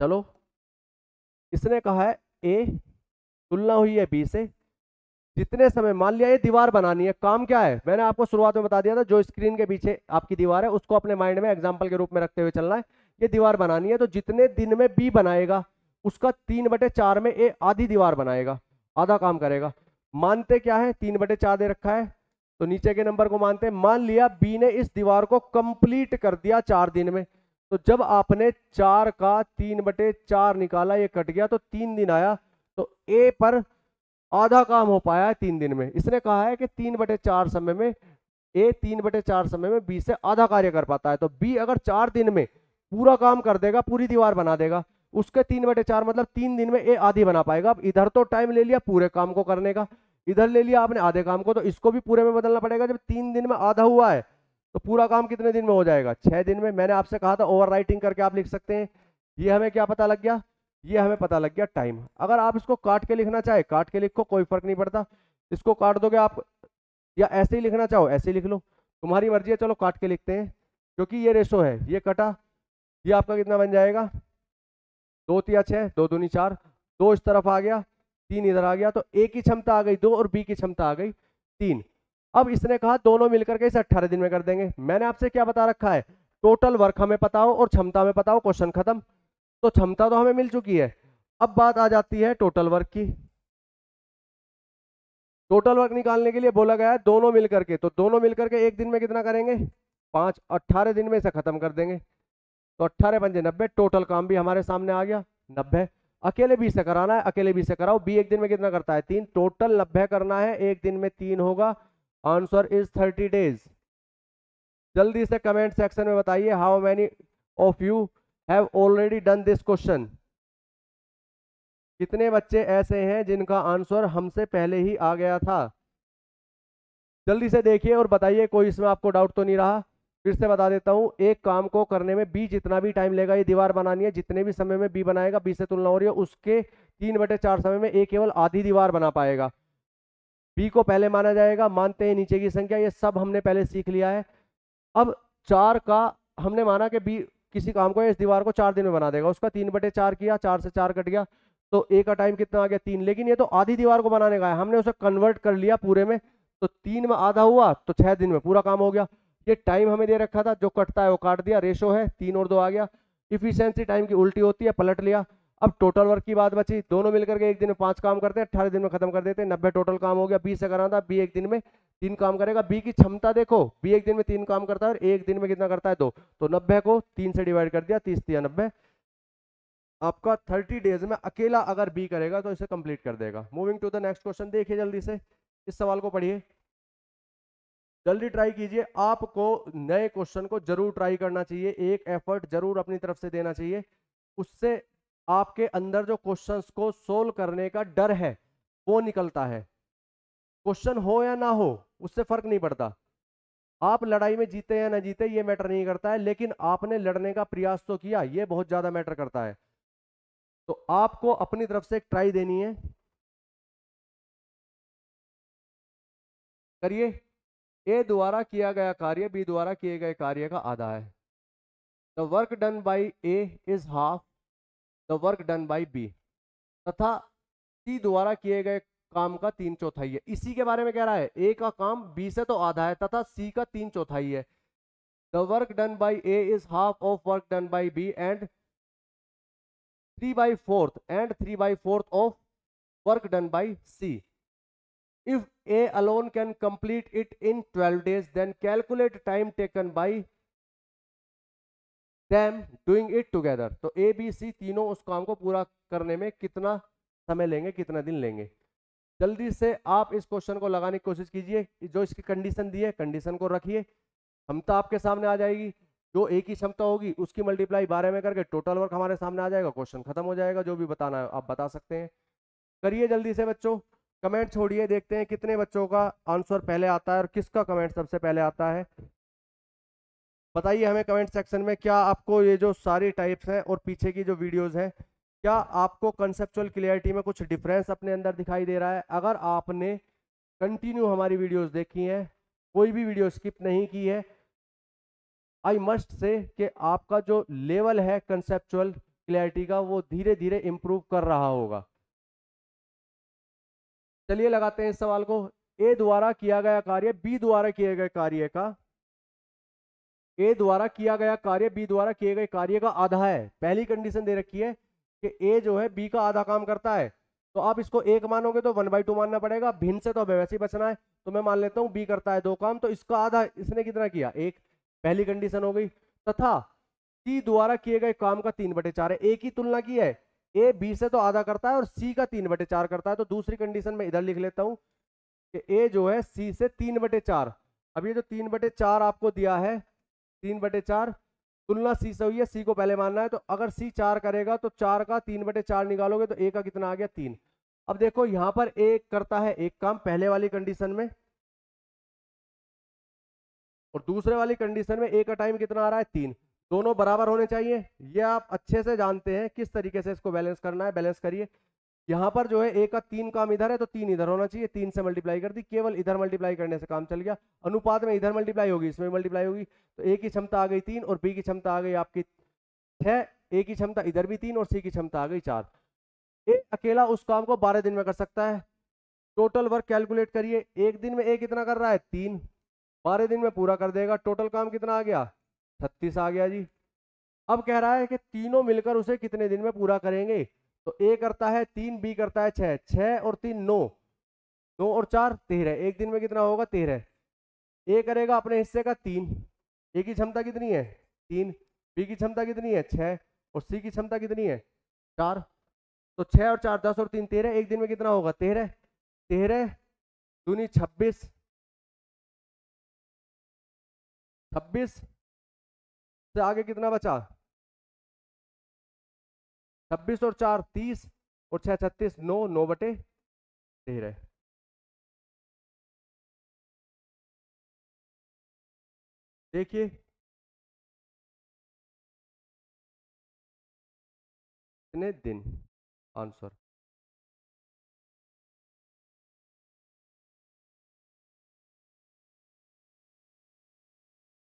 चलो, इसने कहा है ए, तुलना हुई है बी से, जितने समय, मान लिया ये दीवार बनानी है, काम क्या है मैंने आपको शुरुआत में बता दिया था, जो स्क्रीन के पीछे आपकी दीवार है उसको अपने माइंड में एग्जांपल के रूप में रखते हुए चलना है। ये दीवार बनानी है तो जितने दिन में बी बनाएगा उसका 3/4 में ए आधी दीवार बनाएगा, आधा काम करेगा। मानते क्या है, 3/4 दे रखा है तो नीचे के नंबर को मानते हैं। मान लिया बी ने इस दीवार को कंप्लीट कर दिया 4 दिन में, तो जब आपने 4 का 3/4 निकाला, ये कट गया तो 3 दिन आया, तो ए पर आधा काम हो पाया है 3 दिन में। इसने कहा है कि 3/4 समय में ए 3/4 समय में बी से आधा कार्य कर पाता है। तो बी अगर 4 दिन में पूरा काम कर देगा, पूरी दीवार बना देगा, उसके 3/4 मतलब 3 दिन में ए आधी बना पाएगा। अब इधर तो टाइम ले लिया पूरे काम को करने का, इधर ले लिया आपने आधे काम को, तो इसको भी पूरे में बदलना पड़ेगा। जब 3 दिन में आधा हुआ है तो पूरा काम कितने दिन में हो जाएगा, 6 दिन में। मैंने आपसे कहा था ओवर राइटिंग करके आप लिख सकते हैं। ये हमें क्या पता लग गया, ये हमें पता लग गया टाइम। अगर आप इसको काट के लिखना चाहे काट के लिखो, कोई फर्क नहीं पड़ता, इसको काट दोगे आप, या ऐसे ही लिखना चाहो ऐसे ही लिख लो, तुम्हारी मर्जी है। चलो काट के लिखते हैं, क्योंकि ये रेशो है, ये कटा, ये आपका कितना बन जाएगा, 2 तिया 6, 2 दूनी 4, 2 इस तरफ आ गया, 3 इधर आ गया, तो ए की क्षमता आ गई 2 और बी की क्षमता आ गई 3। अब इसने कहा दोनों मिलकर के इसे 18 दिन में कर देंगे। मैंने आपसे क्या बता रखा है, टोटल वर्क हमें पता हो और क्षमता हमें पता हो, क्वेश्चन खत्म। तो क्षमता तो हमें मिल चुकी है, अब बात आ जाती है टोटल वर्क की। टोटल वर्क निकालने के लिए बोला गया है दोनों मिलकर के, तो दोनों मिलकर के एक दिन में कितना करेंगे, 5, 18 दिन में इसे खत्म कर देंगे। तो 18 पंजे 90, टोटल काम भी हमारे सामने आ गया 90। अकेले बी से कराना है, अकेले बी से कराओ, बी एक दिन में कितना करता है 3, टोटल 90 करना है, एक दिन में 3 होगा, आंसर इज 30 डेज। जल्दी से कमेंट सेक्शन में बताइए how many of you have already done this question. कितने बच्चे ऐसे हैं जिनका आंसर हमसे पहले ही आ गया था। जल्दी से देखिए और बताइए, कोई इसमें आपको डाउट तो नहीं रहा। फिर से बता देता हूं, एक काम को करने में बी जितना भी टाइम लेगा, ये दीवार बनानी है, जितने भी समय में बी बनाएगा, बी से तुलना हो रही है, उसके 3/4 समय में ए केवल आधी दीवार बना पाएगा। बी को पहले माना जाएगा, मानते हैं नीचे की संख्या, ये सब हमने पहले सीख लिया है। अब 4 का हमने माना कि बी किसी काम को इस दीवार को 4 दिन में बना देगा, उसका 3/4 किया, 4 से 4 कट गया, तो ए का टाइम कितना आ गया 3। लेकिन ये तो आधी दीवार को बनाने का है, हमने उसे कन्वर्ट कर लिया पूरे में, तो 3 में आधा हुआ तो 6 दिन में पूरा काम हो गया। ये टाइम हमें दे रखा था, जो कटता है वो काट दिया, रेशो है 3 और 2 आ गया। इफिशियंसी टाइम की उल्टी होती है, पलट लिया। अब टोटल वर्क की बात बची, दोनों मिलकर के एक दिन में 5 काम करते हैं, 18 दिन में खत्म कर देते हैं, 90 टोटल काम हो गया। बी से कराना था, बी एक दिन में 3 काम करेगा। बी की क्षमता देखो, बी एक दिन में 3 काम करता है और एक दिन में कितना करता है 2, तो 90 को 3 से डिवाइड कर दिया, 30 या 90, आपका 30 डेज में अकेला अगर बी करेगा तो इसे कंप्लीट कर देगा। Moving to the next question, देखिए जल्दी से इस सवाल को पढ़िए, जल्दी ट्राई कीजिए। आपको नए क्वेश्चन को जरूर ट्राई करना चाहिए, एक एफर्ट जरूर अपनी तरफ से देना चाहिए, उससे आपके अंदर जो क्वेश्चंस को सोल्व करने का डर है वो निकलता है। क्वेश्चन हो या ना हो उससे फर्क नहीं पड़ता, आप लड़ाई में जीते या ना जीते ये मैटर नहीं करता है, लेकिन आपने लड़ने का प्रयास तो किया, ये बहुत ज्यादा मैटर करता है। तो आपको अपनी तरफ से एक ट्राई देनी है, करिए। ए द्वारा किया गया कार्य बी द्वारा किए गए कार्य का आधा है। The work done by A is half the work done by B, तथा सी द्वारा किए गए काम का 3/4 है। इसी के बारे में कह रहा है, ए का काम बी से तो आधा है तथा सी का 3/4 है। The work done by A is half of work done by B and 3/4 of work done by C. If A alone can complete it in 12 days, then calculate time taken by them doing it together. तो A, B, C तीनों उस काम को पूरा करने में कितना समय लेंगे, कितना दिन लेंगे। जल्दी से आप इस क्वेश्चन को लगाने की कोशिश कीजिए, जो इसकी कंडीशन दी है कंडीशन को रखिए, क्षमता आपके सामने आ जाएगी, जो ए की क्षमता होगी उसकी मल्टीप्लाई 12 में करके टोटल वर्क हमारे सामने आ जाएगा, क्वेश्चन खत्म हो जाएगा। जो भी बताना है आप बता सकते हैं, करिए जल्दी से बच्चों, कमेंट छोड़िए, देखते हैं कितने बच्चों का आंसर पहले आता है और किसका कमेंट सबसे पहले आता है। बताइए हमें कमेंट सेक्शन में, क्या आपको ये जो सारी टाइप्स हैं और पीछे की जो वीडियोस हैं क्या आपको कंसेप्चुअल क्लियरिटी में कुछ डिफरेंस अपने अंदर दिखाई दे रहा है? अगर आपने कंटिन्यू हमारी वीडियोस देखी हैं, कोई भी वीडियो स्किप नहीं की है, आई मस्ट से कि आपका जो लेवल है कंसेप्चुअल क्लैरिटी का वो धीरे धीरे इंप्रूव कर रहा होगा। चलिए लगाते हैं इस सवाल को। ए द्वारा किया गया कार्य बी द्वारा किए गए कार्य का, ए द्वारा किया गया कार्य बी द्वारा किए गए कार्य का आधा है। पहली कंडीशन दे रखी है कि ए जो है बी का आधा काम करता है, तो आप इसको एक मानोगे तो 1/2 मानना पड़ेगा, भिन्न से तो अब वैसे ही बचना है। तो मैं मान लेता हूं बी करता है 2 काम, तो इसका आधा इसने कितना किया? 1। पहली कंडीशन हो गई। तथा सी द्वारा किए गए काम का 3/4 है। ए की तुलना की है, ए बी से तो आधा करता है और सी का 3/4 करता है। तो दूसरी कंडीशन में इधर लिख लेता हूं कि ए जो है सी से 3/4। अब ये जो 3/4 आपको दिया है, 3/4 तुलना सी से हुई है, सी को पहले मानना है। तो अगर सी 4 करेगा तो 4 का 3/4 निकालोगे तो ए का कितना आ गया? 3। अब देखो यहां पर ए करता है एक काम पहले वाली कंडीशन में, और दूसरे वाली कंडीशन में ए का टाइम कितना आ रहा है? 3। दोनों बराबर होने चाहिए, ये आप अच्छे से जानते हैं किस तरीके से इसको बैलेंस करना है। बैलेंस करिए। यहां पर जो है ए का 3 काम इधर है तो 3 इधर होना चाहिए। 3 से मल्टीप्लाई कर दी, केवल इधर मल्टीप्लाई करने से काम चल गया। अनुपात में इधर मल्टीप्लाई होगी, इसमें मल्टीप्लाई होगी। तो ए की क्षमता आ गई 3 और बी की क्षमता आ गई आपकी 6। ए की क्षमता इधर भी 3 और सी की क्षमता आ गई 4। ए अकेला उस काम को 12 दिन में कर सकता है। टोटल वर्क कैलकुलेट करिए। एक दिन में ए कितना कर रहा है? 3। 12 दिन में पूरा कर देगा। टोटल काम कितना आ गया? 36 आ गया जी। अब कह रहा है कि तीनों मिलकर उसे कितने दिन में पूरा करेंगे? तो ए करता है 3, बी करता है 6, 6 और 3 9, 9 और 4 13। एक दिन में कितना होगा? 13। ए करेगा अपने हिस्से का 3। ए की क्षमता कितनी है? 3। बी की क्षमता कितनी है? 6। और सी की क्षमता कितनी है? 4। तो 6 और 4 10 और 3 13। एक दिन में कितना होगा? 13। 13 दूनी 26। 26 से आगे कितना बचा? 26 और 4 30 और 6 36, 9 9/13। देखिए कितने दिन। आंसर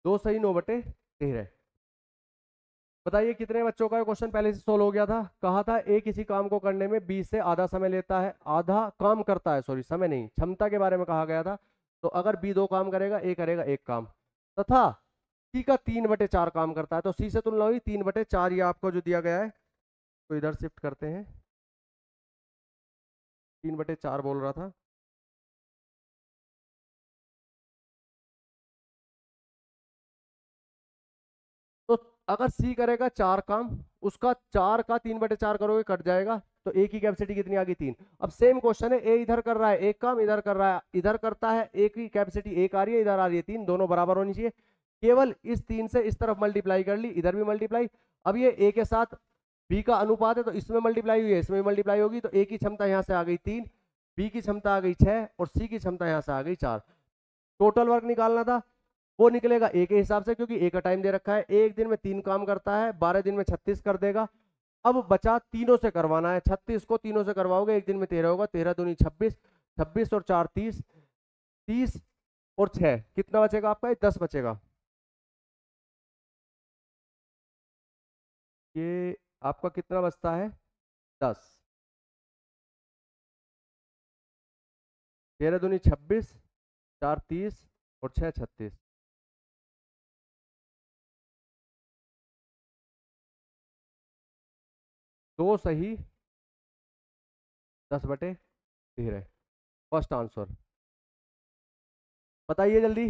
दो सही 9/13। बताइए कितने बच्चों का क्वेश्चन पहले से सोल्व हो गया था? कहा था ए किसी काम को करने में बी से आधा समय लेता है, आधा काम करता है, सॉरी समय नहीं क्षमता के बारे में कहा गया था। तो अगर बी 2 काम करेगा, ए करेगा 1 काम, तथा सी का 3/4 काम करता है। तो सी से तुलना हुई 3/4, ये आपको जो दिया गया है। तो इधर शिफ्ट करते हैं, 3/4 बोल रहा था। तो अगर सी करेगा 4 काम, उसका 4 का 3/4 करोगे कट जाएगा। तो ए की कैपेसिटी कितनी आ गई? 3। अब सेम क्वेश्चन है, ए इधर कर रहा है 1 काम, इधर कर रहा है, इधर करता है ए की कैपेसिटी 1 आ रही है, इधर आ रही है 3, दोनों बराबर होनी चाहिए। केवल इस 3 से इस तरफ मल्टीप्लाई कर ली, इधर भी मल्टीप्लाई। अब ये ए के साथ बी का अनुपात है तो इसमें मल्टीप्लाई हुई है, इसमें मल्टीप्लाई होगी। तो ए की क्षमता यहां से आ गई 3, बी की क्षमता आ गई 6 और सी की क्षमता यहां से आ गई 4। टोटल वर्क निकालना था, वो निकलेगा ए के हिसाब से, क्योंकि ए का टाइम दे रखा है। एक दिन में 3 काम करता है, 12 दिन में 36 कर देगा। अब बचा तीनों से करवाना है। 36 को तीनों से करवाओगे एक दिन में 13 होगा, 13 दूनी 26, 26 और 4 30, 30 और 6 कितना बचेगा आपका? 10 बचेगा। ये आपका कितना बचता है? 10। 13 दूनी 26, 4 30 और 6 36। दो सही 10/13। First answer. बताइए जल्दी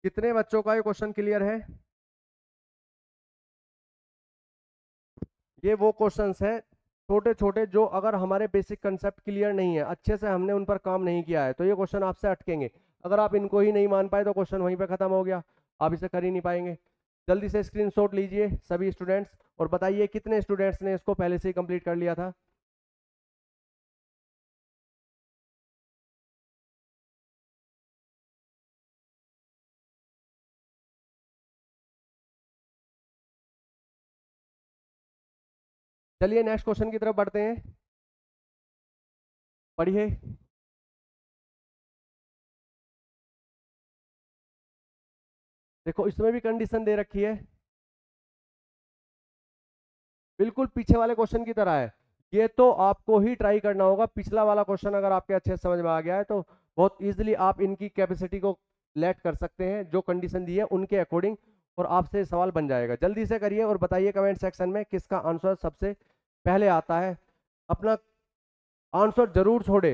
कितने बच्चों का ये क्वेश्चन क्लियर है? ये वो क्वेश्चंस हैं छोटे छोटे जो अगर हमारे बेसिक कंसेप्ट क्लियर नहीं है, अच्छे से हमने उन पर काम नहीं किया है, तो ये क्वेश्चन आपसे अटकेंगे। अगर आप इनको ही नहीं मान पाए तो क्वेश्चन वहीं पे खत्म हो गया, आप इसे कर ही नहीं पाएंगे। जल्दी से स्क्रीनशॉट लीजिए सभी स्टूडेंट्स और बताइए कितने स्टूडेंट्स ने इसको पहले से ही कंप्लीट कर लिया था। चलिए नेक्स्ट क्वेश्चन की तरफ बढ़ते हैं, पढ़िए। देखो इसमें भी कंडीशन दे रखी है, बिल्कुल पीछे वाले क्वेश्चन की तरह है। ये तो आपको ही ट्राई करना होगा। पिछला वाला क्वेश्चन अगर आपके अच्छे से समझ में आ गया है तो बहुत इजीली आप इनकी कैपेसिटी को लेट कर सकते हैं जो कंडीशन दी है उनके अकॉर्डिंग, और आपसे सवाल बन जाएगा। जल्दी से करिए और बताइए कमेंट सेक्शन में किसका आंसर सबसे पहले आता है। अपना आंसर जरूर छोड़े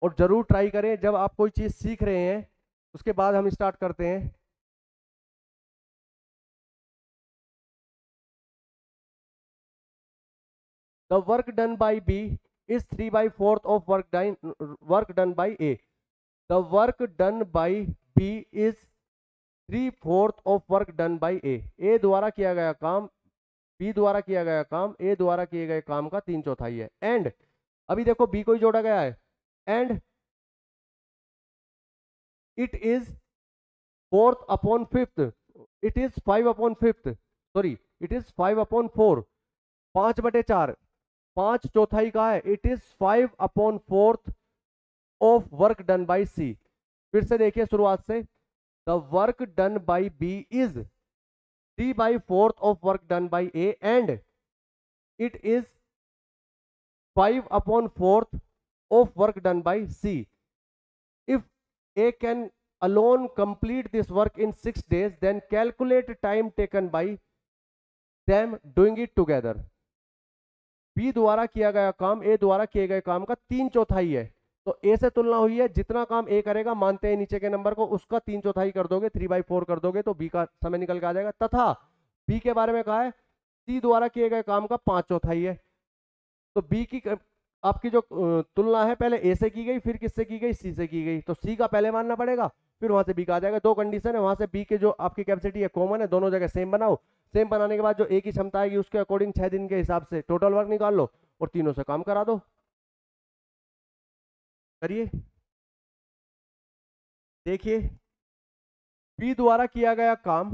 और जरूर ट्राई करें। जब आप कोई चीज सीख रहे हैं उसके बाद हम स्टार्ट करते हैं। The work done by B is 3 by 4th of work done by A. The work done by B is 3/4 of work done by A. A द्वारा किया गया काम B द्वारा किया गया काम A द्वारा किए गए काम का 3/4 है। एंड अभी देखो B को ही जोड़ा गया है। And it is 4th upon 5th, it is 5 upon 5th, sorry it is 5 upon 4, 5/4, 5/4 का है। It is 5 upon 4th of work done by C. फिर से देखिए शुरुआत से, the work done by B is 3/4 of work done by A and it is 5 upon 4th of work done by C. If A can alone complete this work in 6 days, then calculate time taken by them doing it together. B द्वारा किया गया काम ए द्वारा किए गए काम का 3/4 है। तो ए से तुलना हुई है, जितना काम ए करेगा मानते हैं नीचे के नंबर को, उसका 3/4 कर दोगे, 3/4 कर दोगे तो बी का समय निकल के आ जाएगा। तथा बी के बारे में कहा है सी द्वारा किए गए काम का 5/4 है। तो बी की आपकी जो तुलना है पहले ए से की गई, फिर किससे की गई, सी से की गई। तो सी का पहले मानना पड़ेगा, फिर वहां से बी का आ जाएगा। दो कंडीशन है, वहां से बी के जो आपकी कैपेसिटी है कॉमन है, दोनों जगह सेम बनाओ। सेम बनाने के बाद जो ए की क्षमता आएगी उसके अकॉर्डिंग 6 दिन के हिसाब से टोटल वर्क निकाल लो और तीनों से काम करा दो। करिए, देखिए बी द्वारा किया गया काम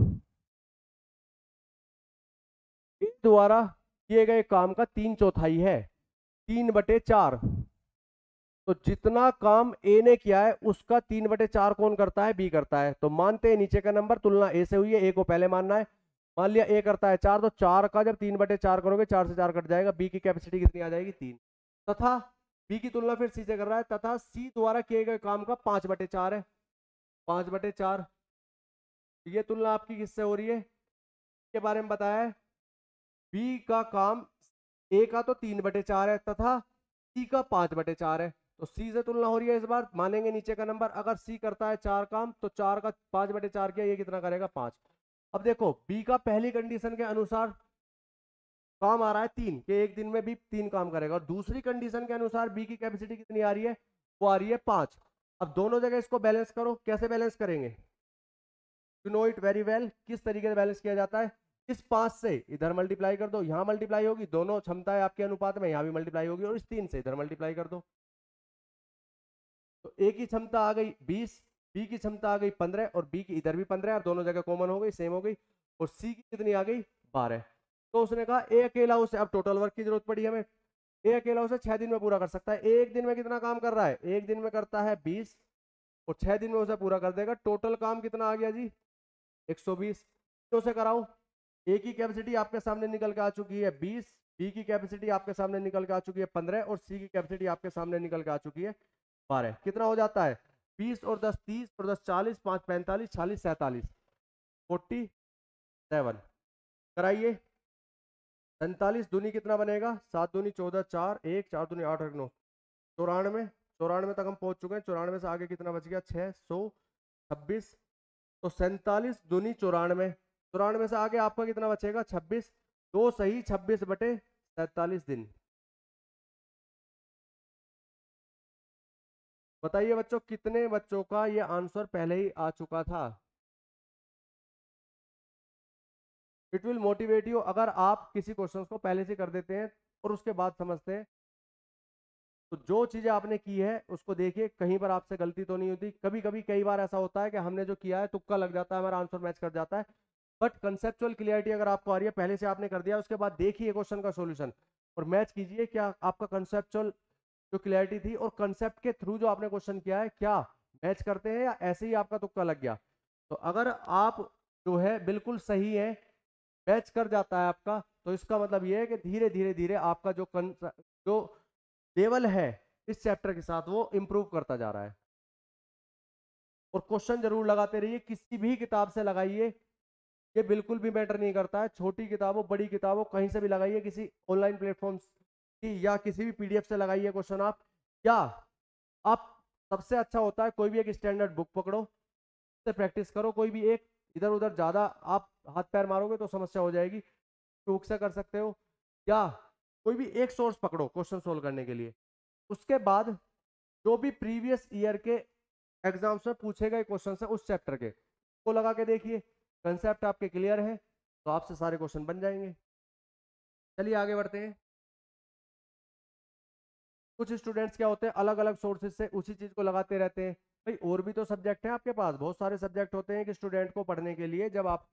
ए द्वारा किए गए काम का 3/4 है, 3/4। तो जितना काम ए ने किया है उसका 3/4 कौन करता है, बी करता है। तो मानते हैं नीचे का नंबर तुलना ए से हुई है, ए को पहले मानना है। मान लिया ए करता है 4, तो 4 का जब 3/4 करोगे 4 से 4 कट जाएगा, बी की कैपेसिटी कितनी आ जाएगी, 3। तथा बी की तुलना फिर सी से कर रहा है, तथा सी द्वारा किए गए काम का 5/4 है, 5/4। ये तुलना आपकी किससे हो रही है, के बारे में बताया है। बी का काम ए का तो 3/4 है तथा सी का 5/4 है। तो सी से तुलना हो रही है, इस बार मानेंगे नीचे का नंबर। अगर सी करता है 4 काम तो 4 का 5/4 किया, ये कितना करेगा, 5। अब देखो बी का पहली कंडीशन के अनुसार काम आ रहा है 3 कि एक दिन में भी 3 काम करेगा, और दूसरी कंडीशन के अनुसार बी की कैपेसिटी कितनी आ रही है, वो आ रही है 5। अब दोनों जगह इसको बैलेंस करो। कैसे बैलेंस करेंगे, you know it very well. किस तरीके से बैलेंस किया जाता है, इस 5 से इधर मल्टीप्लाई कर दो, यहां मल्टीप्लाई होगी, दोनों क्षमताएं आपके अनुपात में, यहां भी मल्टीप्लाई होगी, और इस 3 से इधर मल्टीप्लाई कर दो। तो ए की क्षमता आ गई 20, बी की क्षमता आ गई 15, और बी की इधर भी 15 है, दोनों जगह कॉमन हो गई, सेम हो गई। और सी की कितनी आ गई, 12। तो उसने कहा ए अकेला उसे, अब टोटल वर्क की जरूरत पड़ी हमें, ए अकेला उसे 6 दिन में पूरा कर सकता है। एक दिन में कितना काम कर रहा है, एक दिन में करता है 20, और 6 दिन में उसे पूरा कर देगा। टोटल काम कितना आ गया जी, 120। तो उसे कराओ। ए की कैपेसिटी आपके सामने निकल के आ चुकी है 20, बी की कैपेसिटी आपके सामने निकल के आ चुकी है 15, और सी की कैपेसिटी आपके सामने निकल के आ चुकी है 12। कितना हो जाता है, 20 और 10 30, और 10 40, 5 45, 46 47, 47। कराइए। 47 दूनी कितना बनेगा, 7 दूनी 14, 4 1, 4 दूनी 8 9, 94। 94 तक हम पहुंच चुके हैं। 94 से आगे कितना बच गया, 626। तो 47 दूनी 94, 94 से आगे आपका कितना बचेगा, 26। दो सही 26/47 दिन। बताइए बच्चों, कितने बच्चों का ये आंसर पहले ही आ चुका था। इट विल मोटिवेट यू, अगर आप किसी क्वेश्चन को पहले से कर देते हैं और उसके बाद समझते हैं, तो जो चीजें आपने की है उसको देखिए, कहीं पर आपसे गलती तो नहीं होती। कभी कभी कई बार ऐसा होता है कि हमने जो किया है तुक्का लग जाता है, हमारा आंसर मैच कर जाता है। बट कंसेप्चुअल क्लियरिटी अगर आपको आ रही है, पहले से आपने कर दिया, उसके बाद देखिए क्वेश्चन का सॉल्यूशन और मैच कीजिए क्या आपका कंसेप्चुअल जो क्लियरिटी थी और कंसेप्ट के थ्रू जो आपने क्वेश्चन किया है क्या मैच करते हैं या ऐसे ही आपका तुक्का लग गया। तो अगर आप जो है बिल्कुल सही है, मैच कर जाता है आपका, तो इसका मतलब ये है कि धीरे धीरे धीरे आपका जो लेवल है इस चैप्टर के साथ वो इंप्रूव करता जा रहा है। और क्वेश्चन जरूर लगाते रहिए, किसी भी किताब से लगाइए, ये बिल्कुल भी मैटर नहीं करता है, छोटी किताब हो बड़ी किताब हो कहीं से भी लगाइए, किसी ऑनलाइन प्लेटफॉर्म की या किसी भी पीडीएफ से लगाइए क्वेश्चन आप, या आप सबसे अच्छा होता है कोई भी एक स्टैंडर्ड बुक पकड़ो, से प्रैक्टिस करो। कोई भी एक, इधर उधर ज्यादा आप हाथ पैर मारोगे तो समस्या हो जाएगी, टूक से कर सकते हो, या कोई भी एक सोर्स पकड़ो क्वेश्चन सोल्व करने के लिए। उसके बाद जो भी प्रीवियस ईयर के एग्जाम्स में पूछे गए क्वेश्चन है उस चैप्टर के को लगा के देखिए, कंसेप्ट आपके क्लियर है तो आपसे सारे क्वेश्चन बन जाएंगे। चलिए आगे बढ़ते हैं। कुछ स्टूडेंट्स क्या होते हैं अलग अलग सोर्सेज से उसी चीज को लगाते रहते हैं। भाई और भी तो सब्जेक्ट हैं आपके पास, बहुत सारे सब्जेक्ट होते हैं कि स्टूडेंट को पढ़ने के लिए। जब आप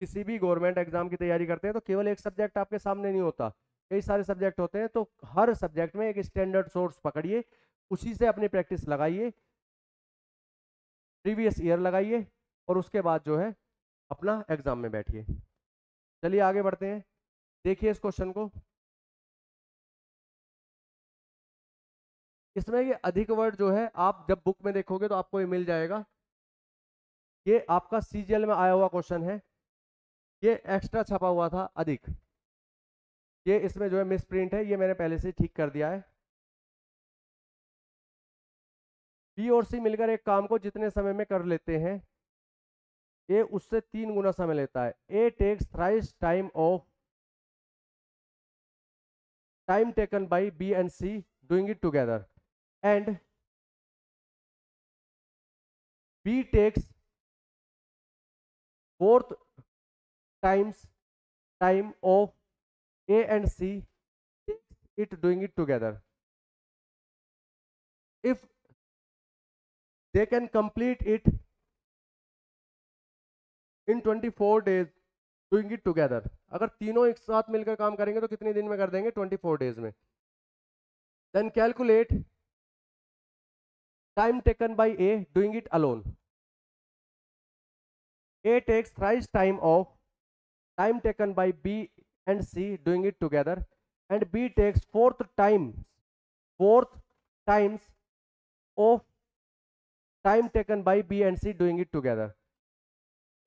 किसी भी गवर्नमेंट एग्जाम की तैयारी करते हैं तो केवल एक सब्जेक्ट आपके सामने नहीं होता, कई सारे सब्जेक्ट होते हैं। तो हर सब्जेक्ट में एक स्टैंडर्ड सोर्स पकड़िए, उसी से अपनी प्रैक्टिस लगाइए, प्रीवियस ईयर लगाइए और उसके बाद जो है अपना एग्जाम में बैठिए। चलिए आगे बढ़ते हैं, देखिए इस क्वेश्चन को। इसमें ये अधिक वर्ड जो है आप जब बुक में देखोगे तो आपको ये मिल जाएगा, ये आपका सीजीएल में आया हुआ क्वेश्चन है, ये एक्स्ट्रा छपा हुआ था अधिक, ये इसमें जो है मिस प्रिंट है, ये मैंने पहले से ठीक कर दिया है। बी और सी मिलकर एक काम को जितने समय में कर लेते हैं, ए उससे 3 गुना समय लेता है। A takes thrice time taken by B and C doing it together, and B takes 4th times time of A and C it doing it together. If they can complete it in 24 days doing it together, अगर तीनों एक साथ मिलकर काम करेंगे तो कितने दिन में कर देंगे? 24 डेज में। Then calculate time taken by A doing it alone. A takes thrice time of time taken by B and C doing it together, and B takes fourth times of time taken by B and C doing it together.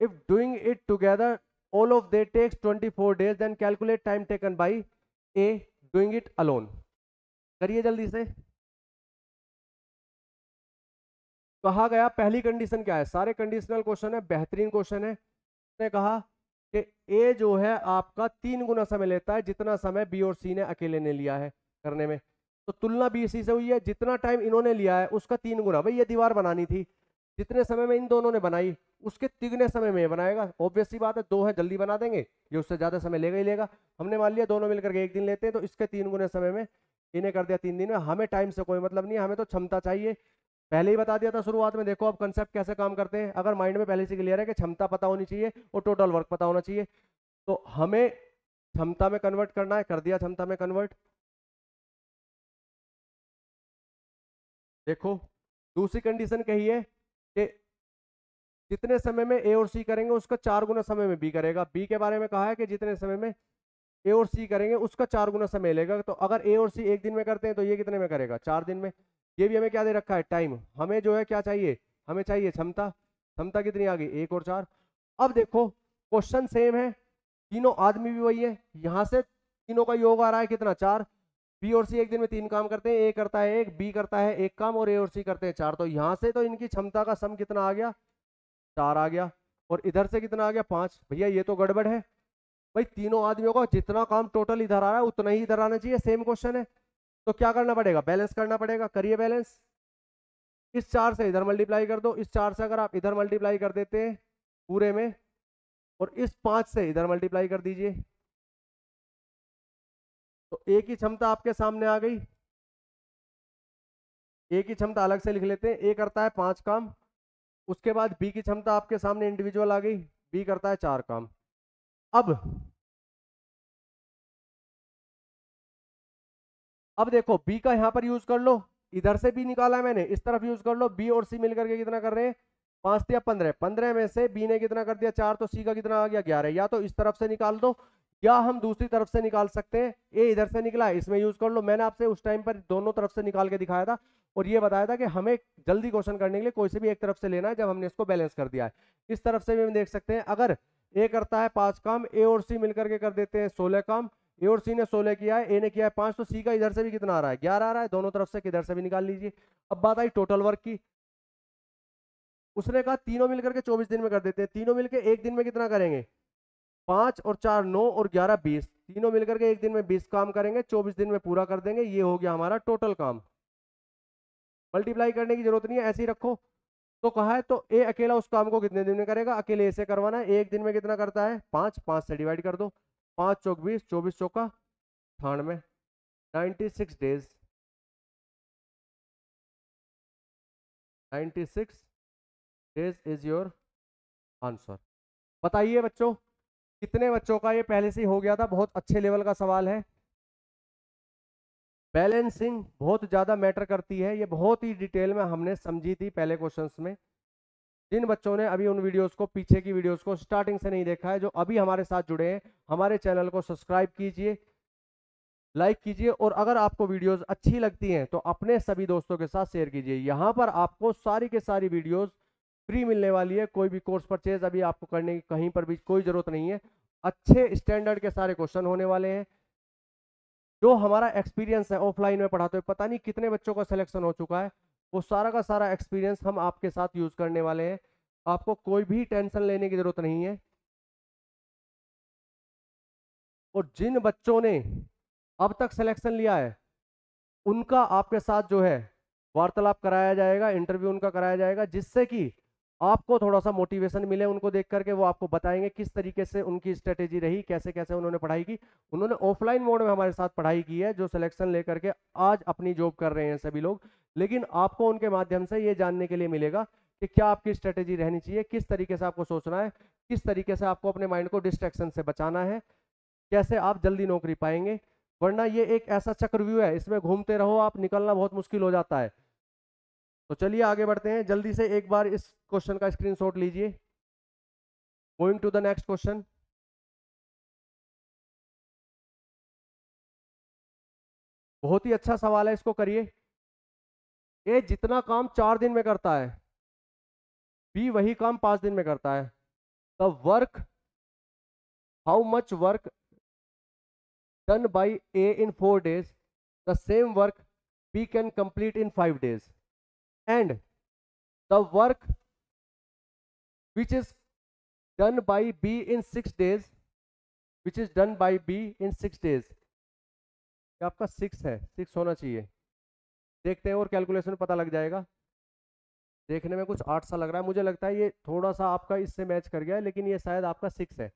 If doing it together all of they takes 24 days, then calculate time taken by A doing it alone. करिए जल्दी से। कहा गया पहली condition क्या है, सारे conditional question है, बेहतरीन क्वेश्चन है। उसने कहा कि ए जो है आपका 3 गुना समय लेता है जितना समय बी और सी ने अकेले ने लिया है करने में। तो तुलना बी सी से हुई है, जितना टाइम इन्होंने लिया है उसका 3 गुना। भाई ये दीवार बनानी थी, जितने समय में इन दोनों ने बनाई उसके तिगने समय में बनाएगा। ऑब्वियस सी बात है, 2 है जल्दी बना देंगे, ये उससे ज्यादा समय लेगा ही लेगा। हमने मान लिया दोनों मिलकर के 1 दिन लेते हैं, तो इसके 3 गुने समय में इन्हें कर दिया 3 दिन में। हमें टाइम से कोई मतलब नहीं है, हमें तो क्षमता चाहिए। पहले ही बता दिया था शुरुआत में, देखो अब कंसेप्ट कैसे काम करते हैं। अगर माइंड में पहले से क्लियर है कि क्षमता पता होनी चाहिए और टोटल वर्क पता होना चाहिए, तो हमें क्षमता में कन्वर्ट करना है, कर दिया क्षमता में कन्वर्ट। देखो दूसरी कंडीशन कही है कि जितने समय में ए और सी करेंगे उसका 4 गुना समय में बी करेगा। बी के बारे में कहा है कि जितने समय में ए और सी करेंगे उसका 4 गुना समय लेगा। तो अगर ए और सी 1 दिन में करते हैं तो ये कितने में करेगा? 4 दिन में। ये भी हमें क्या दे रखा है? टाइम। हमें जो है क्या चाहिए? हमें चाहिए क्षमता। क्षमता कितनी आ गई? 1 और 4। अब देखो क्वेश्चन सेम है, तीनों आदमी भी वही है, यहां से तीनों का योग आ रहा है कितना? 4। बी और सी 1 दिन में 3 काम करते हैं, ए करता है 1, बी करता है 1 काम और ए और सी करते हैं 4। तो यहां से तो इनकी क्षमता का सम कितना आ गया? 4 आ गया। और इधर से कितना आ गया? 5। भैया ये तो गड़बड़ है। भाई तीनों आदमियों का जितना काम टोटल इधर आ रहा है उतना ही इधर आना चाहिए, सेम क्वेश्चन है। तो क्या करना पड़ेगा? बैलेंस करना पड़ेगा। करिए बैलेंस। इस 4 से इधर मल्टीप्लाई कर दो, इस 4 से अगर आप इधर मल्टीप्लाई कर देते हैं पूरे में, और इस 5 से इधर मल्टीप्लाई कर दीजिए, तो ए की क्षमता आपके सामने आ गई। ए की क्षमता अलग से लिख लेते हैं, ए करता है 5 काम। उसके बाद बी की क्षमता आपके सामने इंडिविजुअल आ गई, बी करता है 4 काम। अब देखो बी का यहां पर यूज कर लो, इधर से बी निकाला है मैंने, इस तरफ यूज कर लो। बी और सी मिलकर के कितना कर रहे हैं, 5 या 15, 15 में से बी ने कितना कर दिया 4, तो सी का कितना आ गया 11। या तो इस तरफ से निकाल दो या हम दूसरी तरफ से निकाल सकते हैं। ए इधर से निकला है, इसमें यूज कर लो। मैंने आपसे उस टाइम पर दोनों तरफ से निकाल के दिखाया था और ये बताया था कि हमें जल्दी क्वेश्चन करने के लिए कोई से भी एक तरफ से लेना है जब हमने इसको बैलेंस कर दिया है। इस तरफ से भी हम देख सकते हैं, अगर ए करता है 5 काम, ए और सी मिलकर के कर देते हैं 16 काम। ए और सी ने 16 किया है, ए ने किया है 5, तो सी का इधर से भी कितना आ रहा है 11 आ रहा है। दोनों तरफ से किधर से भी निकाल लीजिए। अब बात आई टोटल वर्क की। उसने कहा तीनों मिलकर के 24 दिन में कर देते हैं। तीनों मिलकर एक दिन में कितना करेंगे, 5 और 4 9 और 11 20। तीनों मिलकर के एक दिन में 20 काम करेंगे, 24 दिन में पूरा कर देंगे। ये हो गया हमारा टोटल काम। मल्टीप्लाई करने की जरूरत नहीं है, ऐसे ही रखो। तो कहा है तो ए अकेला उस काम को कितने दिन में करेगा, अकेले ऐसे करवाना है। एक दिन में कितना करता है 5, 5 से डिवाइड कर दो। 5 चौक 20, 24 चौका 98, 96 days, 96 days is your answer. बताइए बच्चों, कितने बच्चों का ये पहले से ही हो गया था। बहुत अच्छे लेवल का सवाल है। बैलेंसिंग बहुत ज्यादा मैटर करती है, ये बहुत ही डिटेल में हमने समझी थी पहले क्वेश्चंस में। जिन बच्चों ने अभी उन वीडियोस को, पीछे की वीडियोस को स्टार्टिंग से नहीं देखा है, जो अभी हमारे साथ जुड़े हैं, हमारे चैनल को सब्सक्राइब कीजिए, लाइक कीजिए और अगर आपको वीडियोस अच्छी लगती हैं तो अपने सभी दोस्तों के साथ शेयर कीजिए। यहाँ पर आपको सारी के सारी वीडियोस फ्री मिलने वाली है। कोई भी कोर्स परचेज अभी आपको करने की कहीं पर भी कोई जरूरत नहीं है। अच्छे स्टैंडर्ड के सारे क्वेश्चन होने वाले हैं। जो हमारा एक्सपीरियंस है ऑफलाइन में पढ़ाते हुए, पता नहीं कितने बच्चों का सिलेक्शन हो चुका है, वो सारा का सारा एक्सपीरियंस हम आपके साथ यूज करने वाले हैं। आपको कोई भी टेंशन लेने की जरूरत नहीं है। और जिन बच्चों ने अब तक सिलेक्शन लिया है उनका आपके साथ जो है वार्तालाप कराया जाएगा, इंटरव्यू उनका कराया जाएगा, जिससे कि आपको थोड़ा सा मोटिवेशन मिले। उनको देख करके वो आपको बताएंगे किस तरीके से उनकी स्ट्रेटेजी रही, कैसे कैसे उन्होंने पढ़ाई की। उन्होंने ऑफलाइन मोड में हमारे साथ पढ़ाई की है, जो सिलेक्शन लेकर के आज अपनी जॉब कर रहे हैं सभी लोग। लेकिन आपको उनके माध्यम से ये जानने के लिए मिलेगा कि क्या आपकी स्ट्रेटेजी रहनी चाहिए, किस तरीके से आपको सोचना है, किस तरीके से आपको अपने माइंड को डिस्ट्रैक्शन से बचाना है, कैसे आप जल्दी नौकरी पाएंगे। वरना ये एक ऐसा चक्रव्यूह है, इसमें घूमते रहो आप, निकलना बहुत मुश्किल हो जाता है। तो चलिए आगे बढ़ते हैं। जल्दी से एक बार इस क्वेश्चन का स्क्रीनशॉट लीजिए। Moving to the next question. बहुत ही अच्छा सवाल है, इसको करिए। ए जितना काम 4 दिन में करता है, बी वही काम 5 दिन में करता है। The work, how much work done by A in 4 days, the same work B can complete in 5 days. And the work which is done by B in 6 days, which is done by B in 6 days. ये आपका 6 है, 6 होना चाहिए। देखते हैं और calculation पता लग जाएगा। देखने में कुछ 8 सा लग रहा है, मुझे लगता है ये थोड़ा सा आपका इससे मैच कर गया है, लेकिन ये शायद आपका 6 है।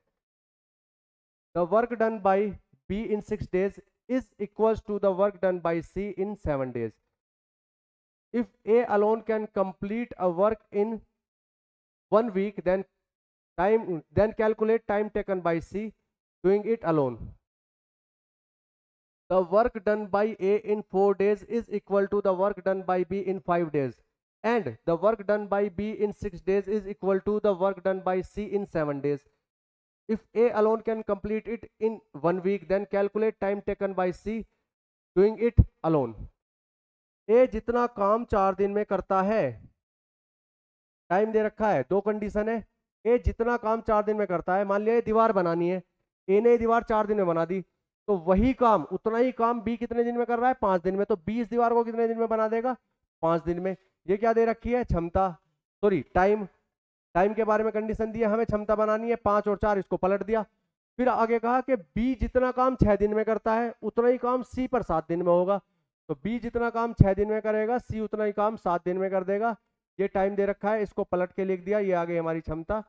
The work done by B in 6 days is equals to the work done by C in 7 days. If A alone can complete a work in 1 week, then calculate time taken by C doing it alone. The work done by A in 4 days is equal to the work done by B in 5 days. And the work done by B in 6 days is equal to the work done by C in 7 days. If A alone can complete it in 1 week, then calculate time taken by C doing it alone. A जितना काम 4 दिन में करता है, time दे रखा है, 2 condition है। ए जितना काम 4 दिन में करता है, मान लिया दीवार बनानी है, ए ने दीवार 4 दिन में बना दी, तो वही काम, उतना ही काम बी कितने दिन में कर रहा है 5 दिन में। तो 20 दीवार को कितने दिन में बना देगा 5 दिन में। ये क्या दे रखी है, क्षमता, सॉरी टाइम। टाइम के बारे में कंडीशन दी है, हमें क्षमता बनानी है, 5 और 4 इसको पलट दिया। फिर आगे कहा कि बी जितना काम 6 दिन में करता है उतना ही काम सी पर 7 दिन में होगा। तो बी जितना काम 6 दिन में करेगा, सी उतना ही काम 7 दिन में कर देगा। ये टाइम दे रखा है, इसको पलट के लिख दिया, ये आ गई हमारी क्षमता।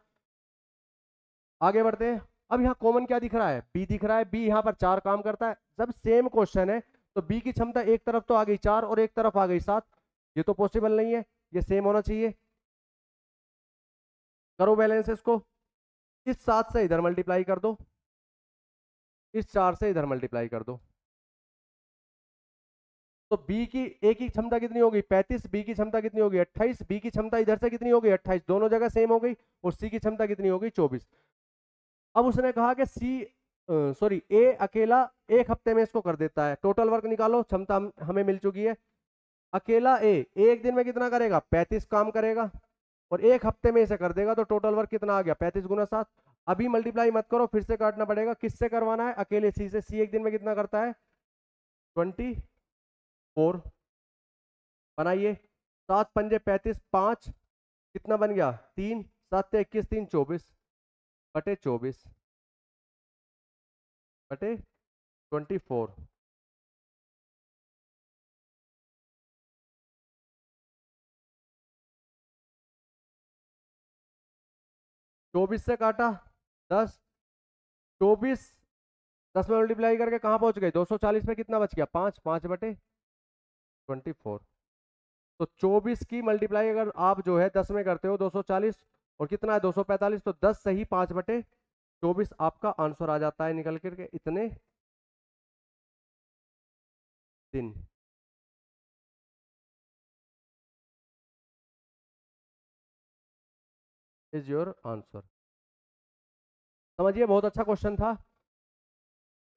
आगे बढ़ते हैं। अब यहाँ कॉमन क्या दिख रहा है, बी दिख रहा है। बी यहाँ पर 4 काम करता है। जब सेम क्वेश्चन है तो बी की क्षमता एक तरफ तो आ गई 4 और एक तरफ आ गई 7, ये तो पॉसिबल नहीं है, ये सेम होना चाहिए। करो बैलेंस इसको, इस 7 से इधर मल्टीप्लाई कर दो, इस 4 से इधर मल्टीप्लाई कर दो। तो बी की ए की क्षमता कितनी होगी 35, बी की क्षमता कितनी होगी 28, बी की क्षमता इधर से कितनी होगी 28, दोनों जगह सेम हो गई, और सी की क्षमता कितनी होगी 24। अब उसने कहा कि ए अकेला एक हफ्ते में इसको कर देता है, टोटल वर्क निकालो, क्षमता हमें मिल चुकी है। अकेला ए एक दिन में कितना करेगा 35 काम करेगा, और एक हफ्ते में इसे कर देगा, तो टोटल वर्क कितना आ गया 35 गुना 7। अभी मल्टीप्लाई मत करो, फिर से काटना पड़ेगा, किससे करवाना है अकेले सी से। सी एक दिन में कितना करता है 24, बनाइए 7 पंजे 35, 5 कितना बन गया 3, 7 21, 3 24 बटे 24 बटे 24। चौबीस से काटा 10, 24 10 में मल्टीप्लाई करके कहाँ पहुंच गए 240 में, कितना बच गया 5, 5 बटे 24। तो 24 की मल्टीप्लाई अगर आप जो है 10 में करते हो 240, और कितना है 245, तो 10 सही 5 बटे 24 आपका आंसर आ जाता है निकल करके इतने दिन। Is your answer. समझिए बहुत अच्छा क्वेश्चन था।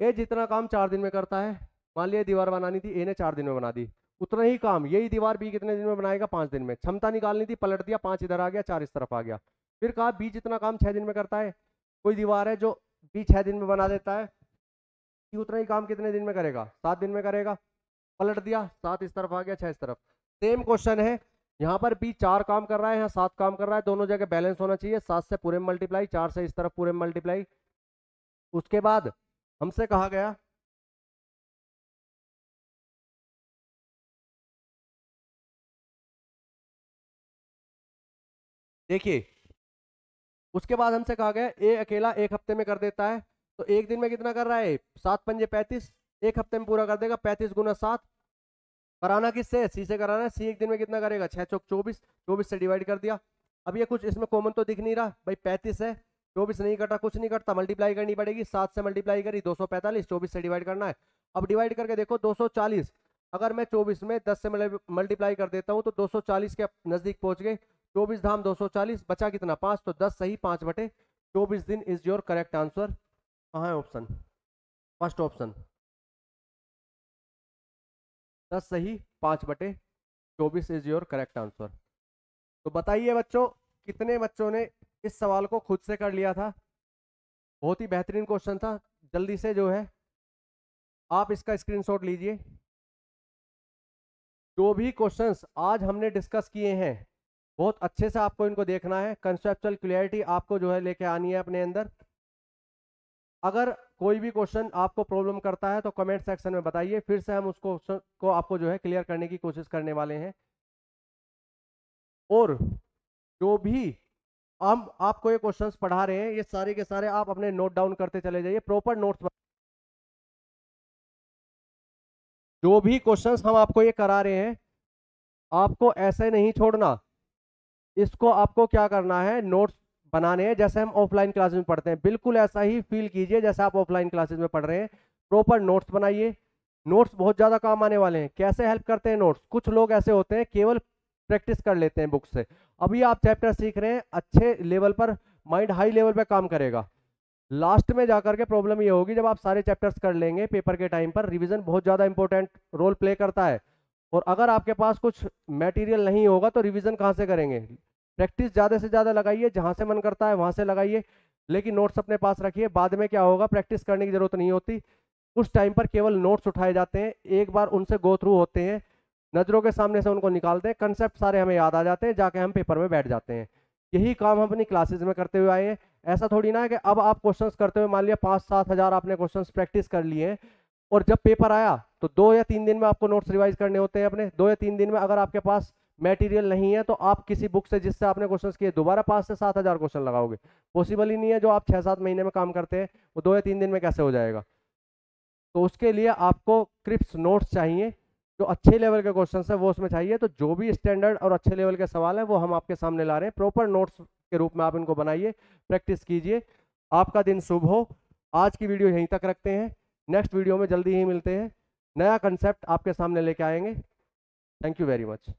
ए जितना काम 4 दिन में करता है, मान लिया दीवार बनानी थी, ए ने 4 दिन में बना दी, उतना ही काम यही दीवार बी कितने दिन में बनाएगा 5 दिन में। क्षमता निकालनी थी, पलट दिया, 5 इधर आ गया, 4 इस तरफ आ गया। फिर कहा बी जितना काम 6 दिन में करता है, कोई दीवार है जो बी 6 दिन में बना देता है, कि उतना ही काम कितने दिन में करेगा 7 दिन में करेगा, पलट दिया, 7 इस तरफ आ गया, 6 इस तरफ। सेम क्वेश्चन है, यहाँ पर बी 4 काम कर रहा है, यहाँ 7 काम कर रहा है, दोनों जगह बैलेंस होना चाहिए। 7 से पूरे मल्टीप्लाई, 4 से इस तरफ पूरे मल्टीप्लाई। उसके बाद हमसे कहा गया देखिए, उसके बाद हमसे कहा गया ए अकेला एक हफ्ते में कर देता है, तो एक दिन में कितना कर रहा है 7 पंजे 35, एक हफ्ते में पूरा कर देगा, 35 गुना 7। कराना किससे सी से कराना है, सी एक दिन में कितना करेगा 6 चौक 24, 24 से डिवाइड कर दिया। अब ये कुछ इसमें कॉमन तो दिख नहीं रहा भाई, 35 है, 24 नहीं कटा, कुछ नहीं कटता, मल्टीप्लाई करनी पड़ेगी, 7 से मल्टीप्लाई करी 245, 24 से डिवाइड करना है। अब डिवाइड करके देखो 240, अगर मैं 24 में 10 से मल्टीप्लाई कर देता हूँ तो 240 के नजदीक पहुंच गए। 24 धाम 240, बचा कितना 5, तो 10 सही 5 बटे 24 दिन इज योर करेक्ट आंसर। कहाँ है ऑप्शन, फर्स्ट ऑप्शन 10 सही 5 बटे 24 इज योर करेक्ट आंसर। तो बताइए बच्चों, कितने बच्चों ने इस सवाल को खुद से कर लिया था। बहुत ही बेहतरीन क्वेश्चन था। जल्दी से जो है आप इसका स्क्रीनशॉट लीजिए। जो भी क्वेश्चंस आज हमने डिस्कस किए हैं बहुत अच्छे से आपको इनको देखना है, कंसेप्चुअल क्लियरिटी आपको जो है लेके आनी है अपने अंदर। अगर कोई भी क्वेश्चन आपको प्रॉब्लम करता है तो कमेंट सेक्शन में बताइए, फिर से हम उस क्वेश्चन को आपको जो है क्लियर करने की कोशिश करने वाले हैं। और जो भी हम आपको ये क्वेश्चंस पढ़ा रहे हैं ये सारे के सारे आप अपने नोट डाउन करते चले जाइए, प्रॉपर नोट्स। जो भी क्वेश्चंस हम आपको ये करा रहे हैं आपको ऐसे नहीं छोड़ना, इसको आपको क्या करना है नोट्स बनाने हैं, जैसे हम ऑफलाइन क्लासेस में पढ़ते हैं, बिल्कुल ऐसा ही फील कीजिए जैसे आप ऑफलाइन क्लासेस में पढ़ रहे हैं। प्रॉपर नोट्स बनाइए, नोट्स बहुत ज्यादा काम आने वाले हैं। कैसे हेल्प करते हैं नोट्स, कुछ लोग ऐसे होते हैं केवल प्रैक्टिस कर लेते हैं बुक से। अभी आप चैप्टर सीख रहे हैं अच्छे लेवल पर, माइंड हाई लेवल पर काम करेगा, लास्ट में जाकर के प्रॉब्लम ये होगी जब आप सारे चैप्टर्स कर लेंगे पेपर के टाइम पर। रिवीजन बहुत ज्यादा इंपॉर्टेंट रोल प्ले करता है, और अगर आपके पास कुछ मटेरियल नहीं होगा तो रिवीजन कहाँ से करेंगे। प्रैक्टिस ज़्यादा से ज़्यादा लगाइए, जहाँ से मन करता है वहाँ से लगाइए, लेकिन नोट्स अपने पास रखिए। बाद में क्या होगा, प्रैक्टिस करने की जरूरत नहीं होती, उस टाइम पर केवल नोट्स उठाए जाते हैं, एक बार उनसे गो थ्रू होते हैं, नज़रों के सामने से उनको निकालते हैं, कंसेप्ट सारे हमें याद आ जाते हैं, जाके हम पेपर में बैठ जाते हैं। यही काम हम अपनी क्लासेज में करते हुए आए हैं। ऐसा थोड़ी ना है कि अब आप क्वेश्चंस करते हुए मान लिया 5-7 हज़ार आपने क्वेश्चंस प्रैक्टिस कर लिए हैं, और जब पेपर आया तो 2 या 3 दिन में आपको नोट्स रिवाइज करने होते हैं अपने। 2 या 3 दिन में अगर आपके पास मटेरियल नहीं है तो आप किसी बुक से जिससे आपने क्वेश्चंस किए दोबारा 5 से 7 हज़ार क्वेश्चन लगाओगे, पॉसिबल ही नहीं है। जो आप 6-7 महीने में काम करते हैं वो 2 या 3 दिन में कैसे हो जाएगा। तो उसके लिए आपको क्रिप्स नोट्स चाहिए, जो अच्छे लेवल के क्वेश्चन है वो उसमें चाहिए। तो जो भी स्टैंडर्ड और अच्छे लेवल के सवाल है वो हम आपके सामने ला रहे हैं, प्रॉपर नोट्स के रूप में आप इनको बनाइए, प्रैक्टिस कीजिए। आपका दिन शुभ हो। आज की वीडियो यहीं तक रखते हैं, नेक्स्ट वीडियो में जल्दी ही मिलते हैं, नया कंसेप्ट आपके सामने लेके आएंगे। Thank you very much.